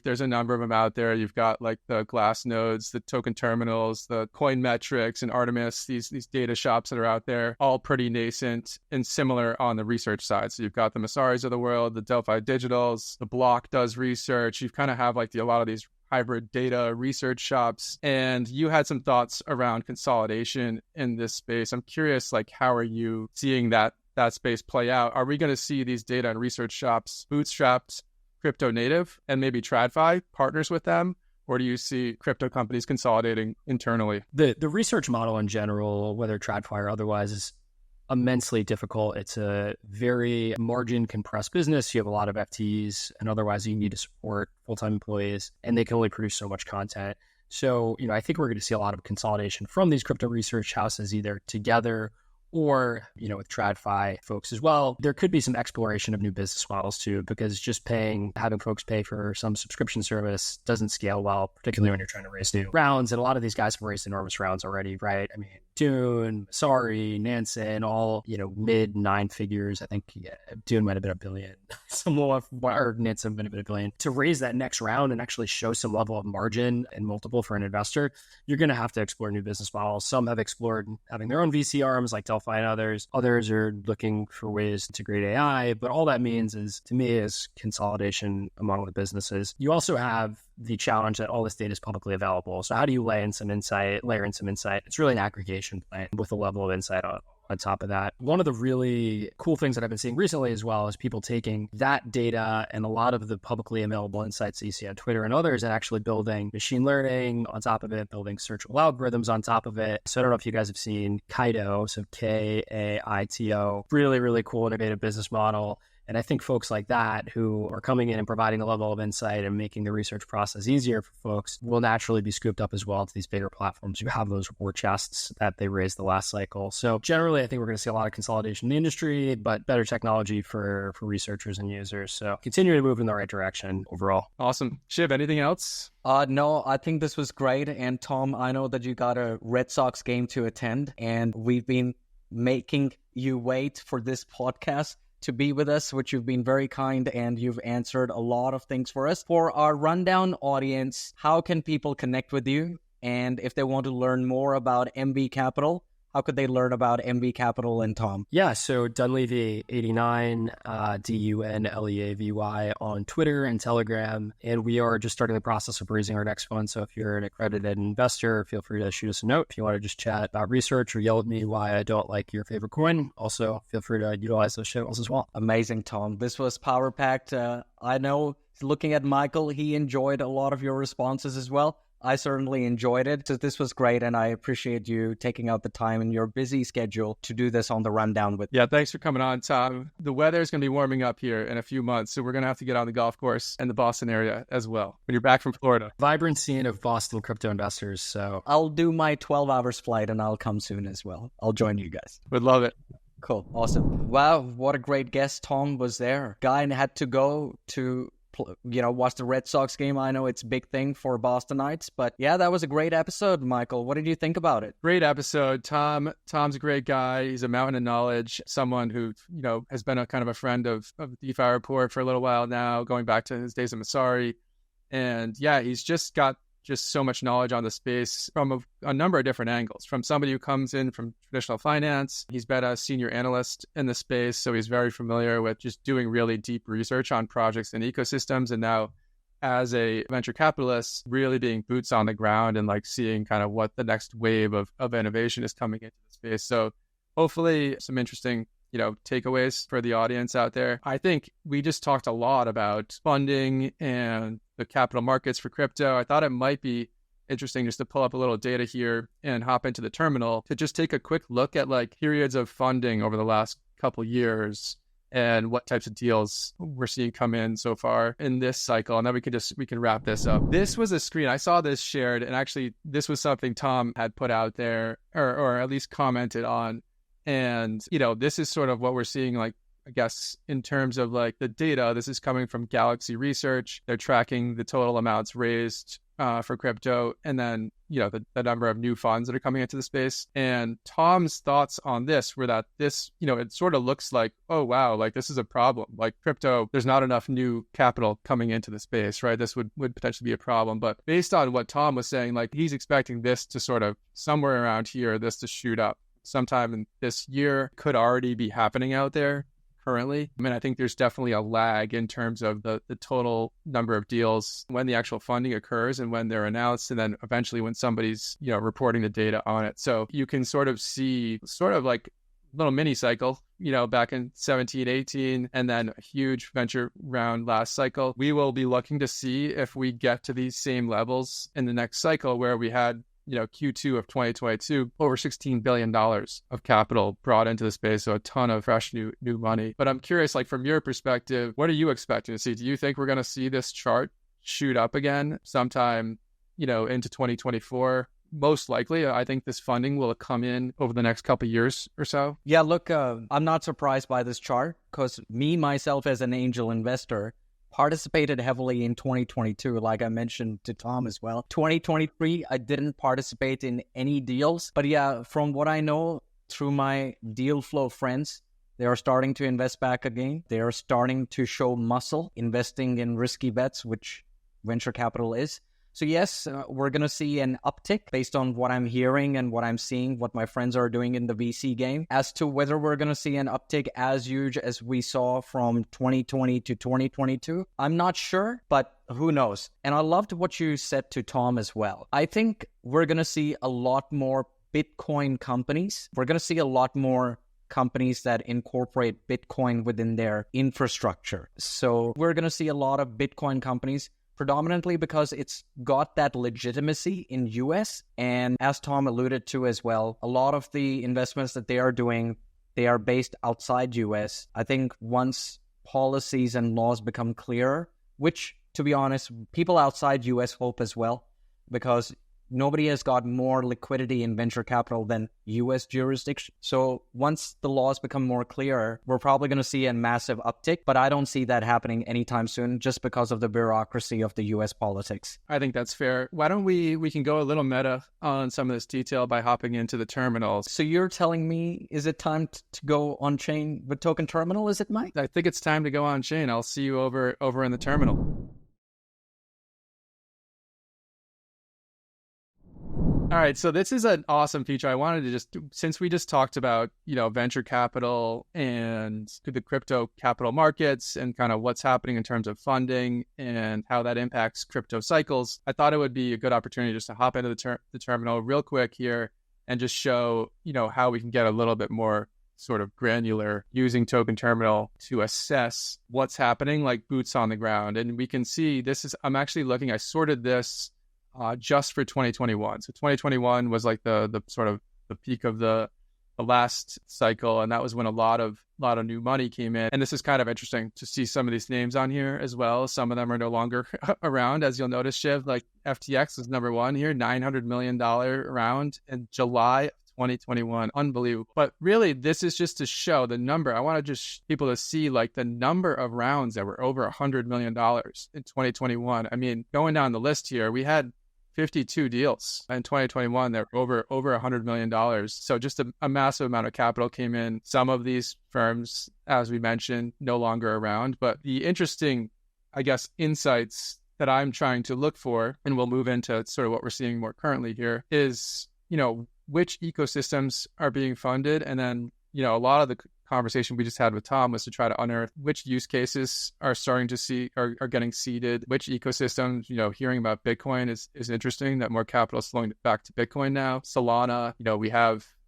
There's a number of them out there. You've got like the Glass nodes, the token terminals, the coin metrics, and Artemis, these data shops that are out there, all pretty nascent and similar on the research side. So you've got the Masaris of the world, the Delphi Digitals, the Block does research. You kind of have like a lot of these hybrid data research shops, and you had some thoughts around consolidation in this space. I'm curious, like, how are you seeing that space play out? Are we going to see these data and research shops bootstrapped crypto native and maybe TradFi partners with them? Or do you see crypto companies consolidating internally? The research model in general, whether TradFi or otherwise, is immensely difficult. It's a very margin compressed business. You have a lot of FTEs, and otherwise you need to support full-time employees, and they can only produce so much content. So, I think we're going to see a lot of consolidation from these crypto research houses, either together or, with TradFi folks as well. There could be some exploration of new business models too, because just having folks pay for some subscription service doesn't scale well, particularly when you're trying to raise new rounds. And a lot of these guys have raised enormous rounds already, right? I mean, Dune, Masari, Nansen, all, mid 9 figures. I think Dune might have been $1 billion. Or Nansen might have been $1 billion. To raise that next round and actually show some level of margin and multiple for an investor, you're going to have to explore new business models. Some have explored having their own VC arms like Delphi and others. Others are looking for ways to integrate AI. But all that means is consolidation among the businesses. You also have the challenge that all this data is publicly available. So how do you layer in some insight? It's really an aggregation plan with a level of insight on top of that. One of the really cool things that I've been seeing recently as well is people taking that data and a lot of the publicly available insights that you see on Twitter and others, and actually building machine learning on top of it, building searchable algorithms on top of it. So I don't know if you guys have seen Kaito, so Kaito, really, really cool innovative business model. And I think folks like that who are coming in and providing a level of insight and making the research process easier for folks will naturally be scooped up as well to these bigger platforms who have those war chests that they raised the last cycle. So generally, I think we're going to see a lot of consolidation in the industry, but better technology for researchers and users. So continuing to move in the right direction overall. Awesome. Shiv, anything else? No, I think this was great. And Tom, I know that you got a Red Sox game to attend, and we've been making you wait for this podcast to be with us, which you've been very kind, and you've answered a lot of things for us. For our Rundown audience, how can people connect with you? And if they want to learn more about MB Capital, how could they learn about MV Capital and Tom? Yeah, so Dunleavy 89, Dunleavy on Twitter and Telegram. And we are just starting the process of raising our next fund. So if you're an accredited investor, feel free to shoot us a note. If you want to just chat about research or yell at me why I don't like your favorite coin, also feel free to utilize those channels as well. Amazing, Tom. This was power-packed. I know, looking at Michael, he enjoyed a lot of your responses as well. I certainly enjoyed it. So this was great, and I appreciate you taking out the time in your busy schedule to do this on the rundown with me. Yeah, thanks for coming on, Tom. The weather is going to be warming up here in a few months, so we're going to have to get on the golf course in the Boston area as well when you're back from Florida. Vibrant scene of Boston crypto investors. So I'll do my 12 hours flight, and I'll come soon as well. I'll join you guys. Would love it. Cool. Awesome. Wow, what a great guest Tom was there. Guy had to go to watch the Red Sox game. I know it's a big thing for Bostonites, but yeah, that was a great episode, Michael. What did you think about it? Great episode. Tom's a great guy. He's a mountain of knowledge, someone who, has been a kind of a friend of the DeFi Report for a little while now, going back to his days of Masari. And yeah, he's just got so much knowledge on the space from a number of different angles. From somebody who comes in from traditional finance, he's been a senior analyst in the space, so he's very familiar with just doing really deep research on projects and ecosystems. And now as a venture capitalist, really being boots on the ground and like seeing kind of what the next wave of innovation is coming into the space. So hopefully some interesting takeaways for the audience out there. I think we just talked a lot about funding and the capital markets for crypto. I thought it might be interesting just to pull up a little data here and hop into the terminal to just take a quick look at like periods of funding over the last couple years and what types of deals we're seeing come in so far in this cycle. And then we can wrap this up. This was a screen. I saw this shared, and actually this was something Tom had put out there or at least commented on. And, this is sort of what we're seeing, like, I guess, in terms of like the data. This is coming from Galaxy Research. They're tracking the total amounts raised for crypto, and then, the number of new funds that are coming into the space. And Tom's thoughts on this were that this, it sort of looks like, oh, wow, like this is a problem. Like crypto, there's not enough new capital coming into the space, right? This would potentially be a problem. But based on what Tom was saying, like he's expecting this to sort of somewhere around here, this to shoot up sometime in this year, could already be happening out there currently. I mean, I think there's definitely a lag in terms of the total number of deals when the actual funding occurs and when they're announced, and then eventually when somebody's, reporting the data on it. So you can sort of see sort of like a little mini cycle, back in 17, 18, and then a huge venture round last cycle. We will be looking to see if we get to these same levels in the next cycle where we had Q2 of 2022, over $16 billion of capital brought into the space. So a ton of fresh new money. But I'm curious, like from your perspective, what are you expecting to see? Do you think we're going to see this chart shoot up again sometime, into 2024? Most likely, I think this funding will come in over the next couple of years or so. Yeah, look, I'm not surprised by this chart because myself as an angel investor, participated heavily in 2022, like I mentioned to Tom as well. 2023, I didn't participate in any deals. But yeah, from what I know through my deal flow friends, they are starting to invest back again. They are starting to show muscle, investing in risky bets, which venture capital is. So yes, we're going to see an uptick based on what I'm hearing and what I'm seeing, what my friends are doing in the VC game. As to whether we're going to see an uptick as huge as we saw from 2020 to 2022, I'm not sure, but who knows? And I loved what you said to Tom as well. I think we're going to see a lot more Bitcoin companies. We're going to see a lot more companies that incorporate Bitcoin within their infrastructure. So we're going to see a lot of Bitcoin companies, predominantly because it's got that legitimacy in US. And as Tom alluded to as well, a lot of the investments that they are doing, they are based outside US. I think once policies and laws become clearer, which, to be honest, people outside US hope as well, because nobody has got more liquidity in venture capital than U.S. jurisdiction. So once the laws become more clear, we're probably going to see a massive uptick, but I don't see that happening anytime soon just because of the bureaucracy of the U.S. politics. I think that's fair. Why don't we can go a little meta on some of this detail by hopping into the terminals. So you're telling me, is it time to go on chain with Token Terminal? Is it, Mike? I think it's time to go on chain. I'll see you over in the terminal. All right, so this is an awesome feature. I wanted to since we just talked about, venture capital and the crypto capital markets and kind of what's happening in terms of funding and how that impacts crypto cycles, I thought it would be a good opportunity just to hop into the terminal real quick here and just show, how we can get a little bit more sort of granular using Token Terminal to assess what's happening, like boots on the ground. And we can see I sorted this just for 2021. So 2021 was like the sort of the peak of the last cycle, and that was when a lot of new money came in. And this is kind of interesting to see some of these names on here as well. Some of them are no longer around, as you'll notice, Shiv. Like FTX is number one here, $900 million round in July 2021. Unbelievable. But really, this is just to show the number. I want to just people to see like the number of rounds that were over $100 million in 2021. I mean, going down the list here, we had 52 deals in 2021 that were over $100 million. So just a massive amount of capital came in. Some of these firms, as we mentioned, no longer around. But the interesting, I guess, insights that I'm trying to look for, and we'll move into sort of what we're seeing more currently here, is, which ecosystems are being funded. And then, a lot of the conversation we just had with Tom was to try to unearth which use cases are starting to see are getting seeded, which ecosystems. Hearing about Bitcoin is interesting, that more capital is flowing back to Bitcoin now. Solana,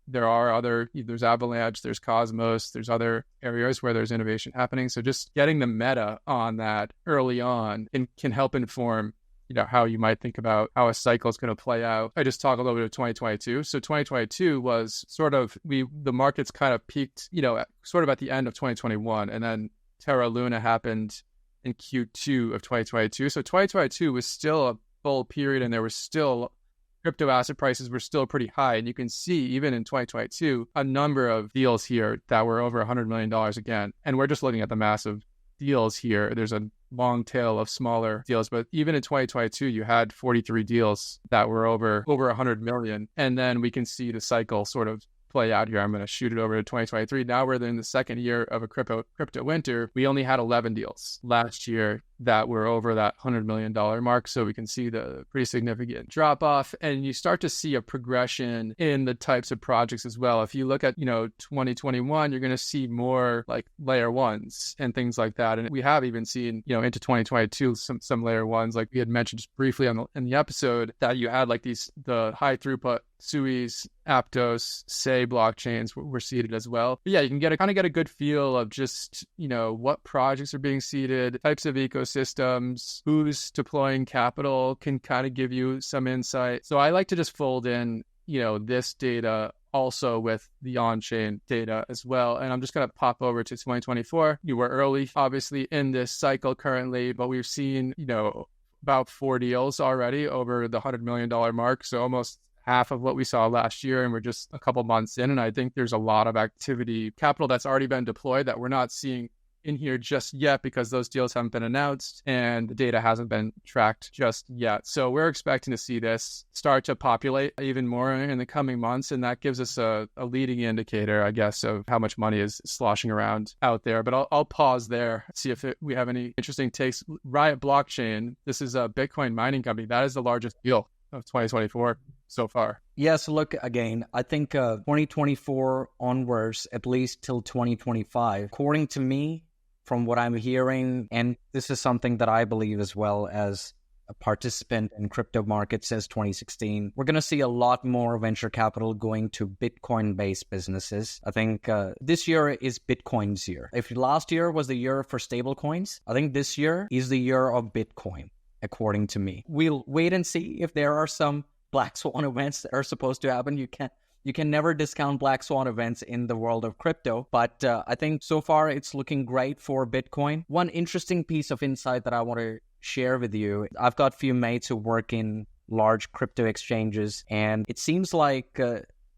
there's Avalanche, there's Cosmos, there's other areas where there's innovation happening. So just getting the meta on that early on can help inform how you might think about how a cycle is going to play out. I just talked a little bit of 2022. So 2022 was sort of, the markets kind of peaked, sort of at the end of 2021. And then Terra Luna happened in Q2 of 2022. So 2022 was still a bull period, and there was still, crypto asset prices were still pretty high. And you can see even in 2022, a number of deals here that were over $100 million again. And we're just looking at the massive deals here. There's a long tail of smaller deals, but even in 2022, you had 43 deals that were over 100 million. And then we can see the cycle sort of play out here. I'm going to shoot it over to 2023. Now we're in the second year of a crypto winter. We only had 11 deals last year that were over that $100 million mark. So we can see the pretty significant drop off, and you start to see a progression in the types of projects as well. If you look at, 2021, you're going to see more like layer ones and things like that. And we have even seen, into 2022, some layer ones, like we had mentioned just briefly in the episode, that you had like the high throughput Suis, Aptos, Say blockchains were seeded as well. But yeah, you can get a good feel of just, what projects are being seeded, types of ecosystems, who's deploying capital can kind of give you some insight. So I like to just fold in, this data also with the on-chain data as well. And I'm just going to pop over to 2024. You were early, obviously, in this cycle currently, but we've seen, about 4 deals already over the $100 million mark. So almost half of what we saw last year, and we're just a couple months in. And I think there's a lot of activity, capital that's already been deployed that we're not seeing in here just yet because those deals haven't been announced and the data hasn't been tracked just yet. So we're expecting to see this start to populate even more in the coming months, and that gives us a leading indicator, I guess, of how much money is sloshing around out there. But I'll pause there, see if we have any interesting takes. Riot Blockchain, this is a Bitcoin mining company. That is the largest deal of 2024 so far. Yes, look, again, I think 2024 onwards, at least till 2025, according to me, from what I'm hearing, and this is something that I believe as well as a participant in crypto markets since 2016, we're going to see a lot more venture capital going to Bitcoin-based businesses. I think this year is Bitcoin's year. If last year was the year for stablecoins, I think this year is the year of Bitcoin, according to me. We'll wait and see if there are some black swan events that are supposed to happen. You can never discount black swan events in the world of crypto, but I think so far it's looking great for Bitcoin. One interesting piece of insight that I want to share with you, I've got a few mates who work in large crypto exchanges, and it seems like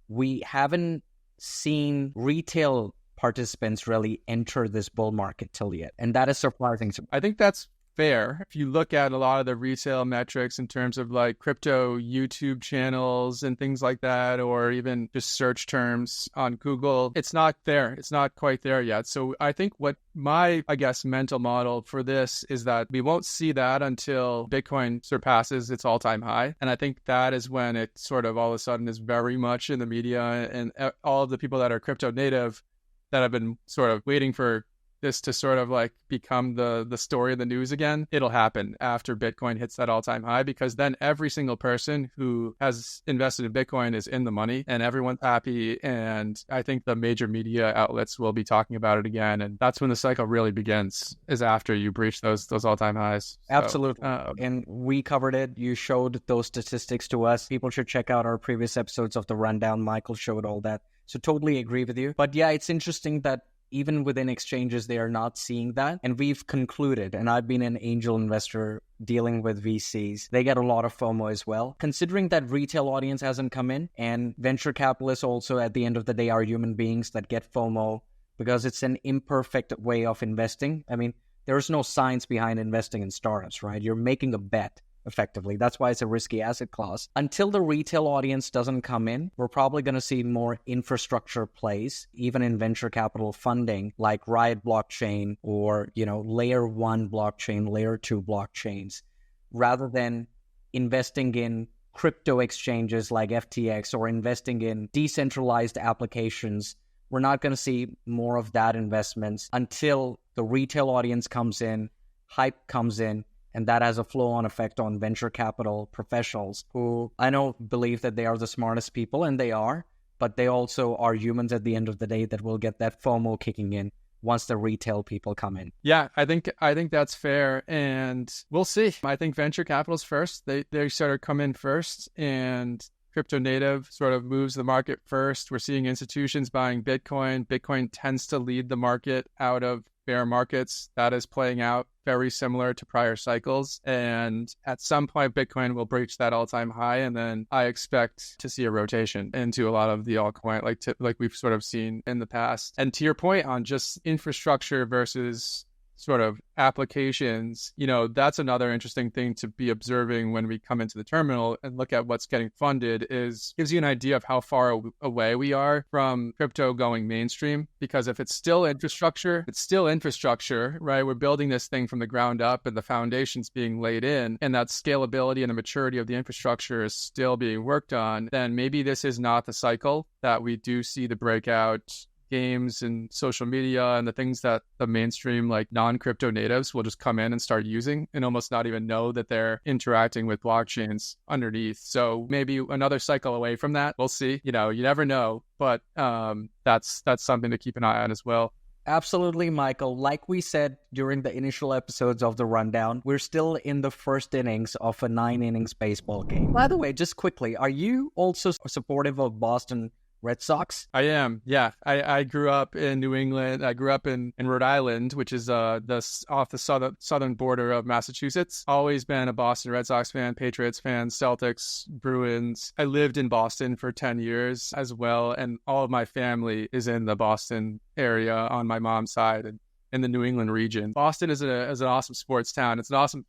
we haven't seen retail participants really enter this bull market till yet, and that is surprising. I think that's fair. If you look at a lot of the retail metrics in terms of like crypto YouTube channels and things like that, or even just search terms on Google, it's not there. It's not quite there yet. So I think what my, mental model for this is that we won't see that until Bitcoin surpasses its all-time high. And I think that is when it sort of all of a sudden is very much in the media, and all of the people that are crypto native that have been sort of waiting for this to sort of like become the story of the news again, it'll happen after Bitcoin hits that all-time high, because then every single person who has invested in Bitcoin is in the money and everyone's happy. And I think the major media outlets will be talking about it again. And that's when the cycle really begins, is after you breach those all-time highs. So, absolutely. And we covered it. You showed those statistics to us. People should check out our previous episodes of The Rundown. Michael showed all that. So totally agree with you. But yeah, it's interesting that even within exchanges, they are not seeing that. And we've concluded, and I've been an angel investor dealing with VCs, they get a lot of FOMO as well. Considering that retail audience hasn't come in, and venture capitalists also at the end of the day are human beings that get FOMO because it's an imperfect way of investing. I mean, there's no science behind investing in startups, right? You're making a bet. Effectively. That's why it's a risky asset class. Until the retail audience doesn't come in, we're probably going to see more infrastructure plays, even in venture capital funding, like Riot blockchain or, layer 1 blockchain, layer 2 blockchains, rather than investing in crypto exchanges like FTX or investing in decentralized applications. We're not going to see more of that investments until the retail audience comes in, hype comes in, and that has a flow-on effect on venture capital professionals who I know believe that they are the smartest people, and they are, but they also are humans at the end of the day that will get that FOMO kicking in once the retail people come in. Yeah, I think that's fair, and we'll see. I think venture capital's first. They sort of come in first, and crypto native sort of moves the market first. We're seeing institutions buying Bitcoin. Bitcoin tends to lead the market out of bear markets. That is playing out very similar to prior cycles. And at some point, Bitcoin will breach that all-time high. And then I expect to see a rotation into a lot of the altcoin, like we've sort of seen in the past. And to your point on just infrastructure versus sort of applications, that's another interesting thing to be observing when we come into the terminal and look at what's getting funded. Gives you an idea of how far away we are from crypto going mainstream. Because if it's still infrastructure, right? We're building this thing from the ground up and the foundation's being laid in, and that scalability and the maturity of the infrastructure is still being worked on, then maybe this is not the cycle that we do see the breakout games and social media and the things that the mainstream like non-crypto natives will just come in and start using and almost not even know that they're interacting with blockchains underneath. So maybe another cycle away from that. We'll see. You never know, but that's something to keep an eye on as well. Absolutely, Michael. Like we said during the initial episodes of The Rundown, we're still in the first innings of a 9-innings baseball game. By the way, just quickly, are you also supportive of Boston Red Sox? I am, yeah. I grew up in New England. I grew up in Rhode Island, which is off the southern border of Massachusetts. Always been a Boston Red Sox fan, Patriots fan, Celtics, Bruins. I lived in Boston for 10 years as well, and all of my family is in the Boston area on my mom's side and in the New England region. Boston is an awesome sports town. It's an awesome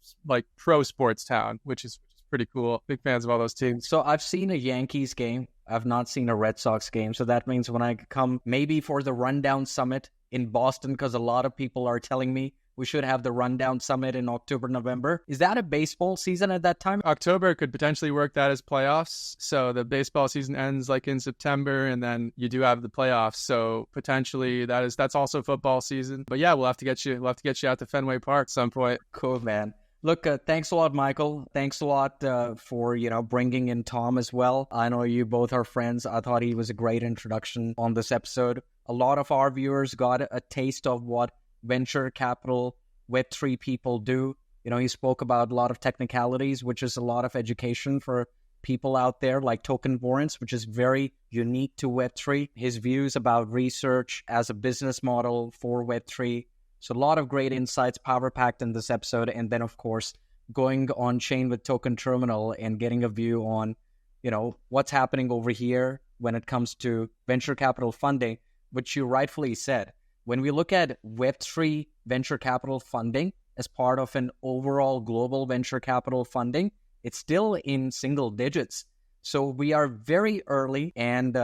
pro sports town, which is pretty cool. Big fans of all those teams. So I've seen a Yankees game. I've not seen a Red Sox game. So that means when I come maybe for the Rundown Summit in Boston, because a lot of people are telling me we should have the Rundown Summit in October, November. Is that a baseball season at that time? October could potentially work that as playoffs. So the baseball season ends like in September, and then you do have the playoffs. So potentially that's also football season. But yeah, we'll have to get you out to Fenway Park at some point. Cool, man. Look, thanks a lot, Michael. Thanks a lot for, bringing in Tom as well. I know you both are friends. I thought he was a great introduction on this episode. A lot of our viewers got a taste of what venture capital Web3 people do. He spoke about a lot of technicalities, which is a lot of education for people out there, like token warrants, which is very unique to Web3. His views about research as a business model for Web3. So a lot of great insights, power-packed in this episode. And then, of course, going on chain with Token Terminal and getting a view on, what's happening over here when it comes to venture capital funding, which you rightfully said. When we look at Web3 venture capital funding, as part of an overall global venture capital funding, it's still in single digits. So we are very early, and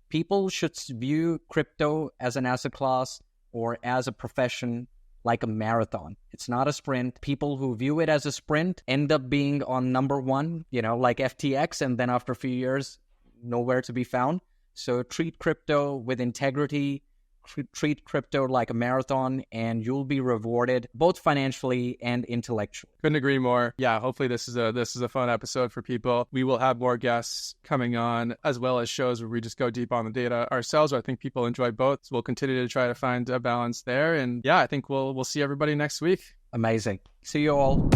people should view crypto as an asset class or as a profession like a marathon. It's not a sprint. People who view it as a sprint end up being on number one, like FTX, and then after a few years, nowhere to be found. So treat crypto with integrity, treat crypto like a marathon, and you'll be rewarded both financially and intellectually. Couldn't agree more. Yeah, hopefully this is a fun episode for people. We will have more guests coming on, as well as shows where we just go deep on the data ourselves. I think people enjoy both. So we'll continue to try to find a balance there. And yeah, I think we'll see everybody next week. Amazing. See you all.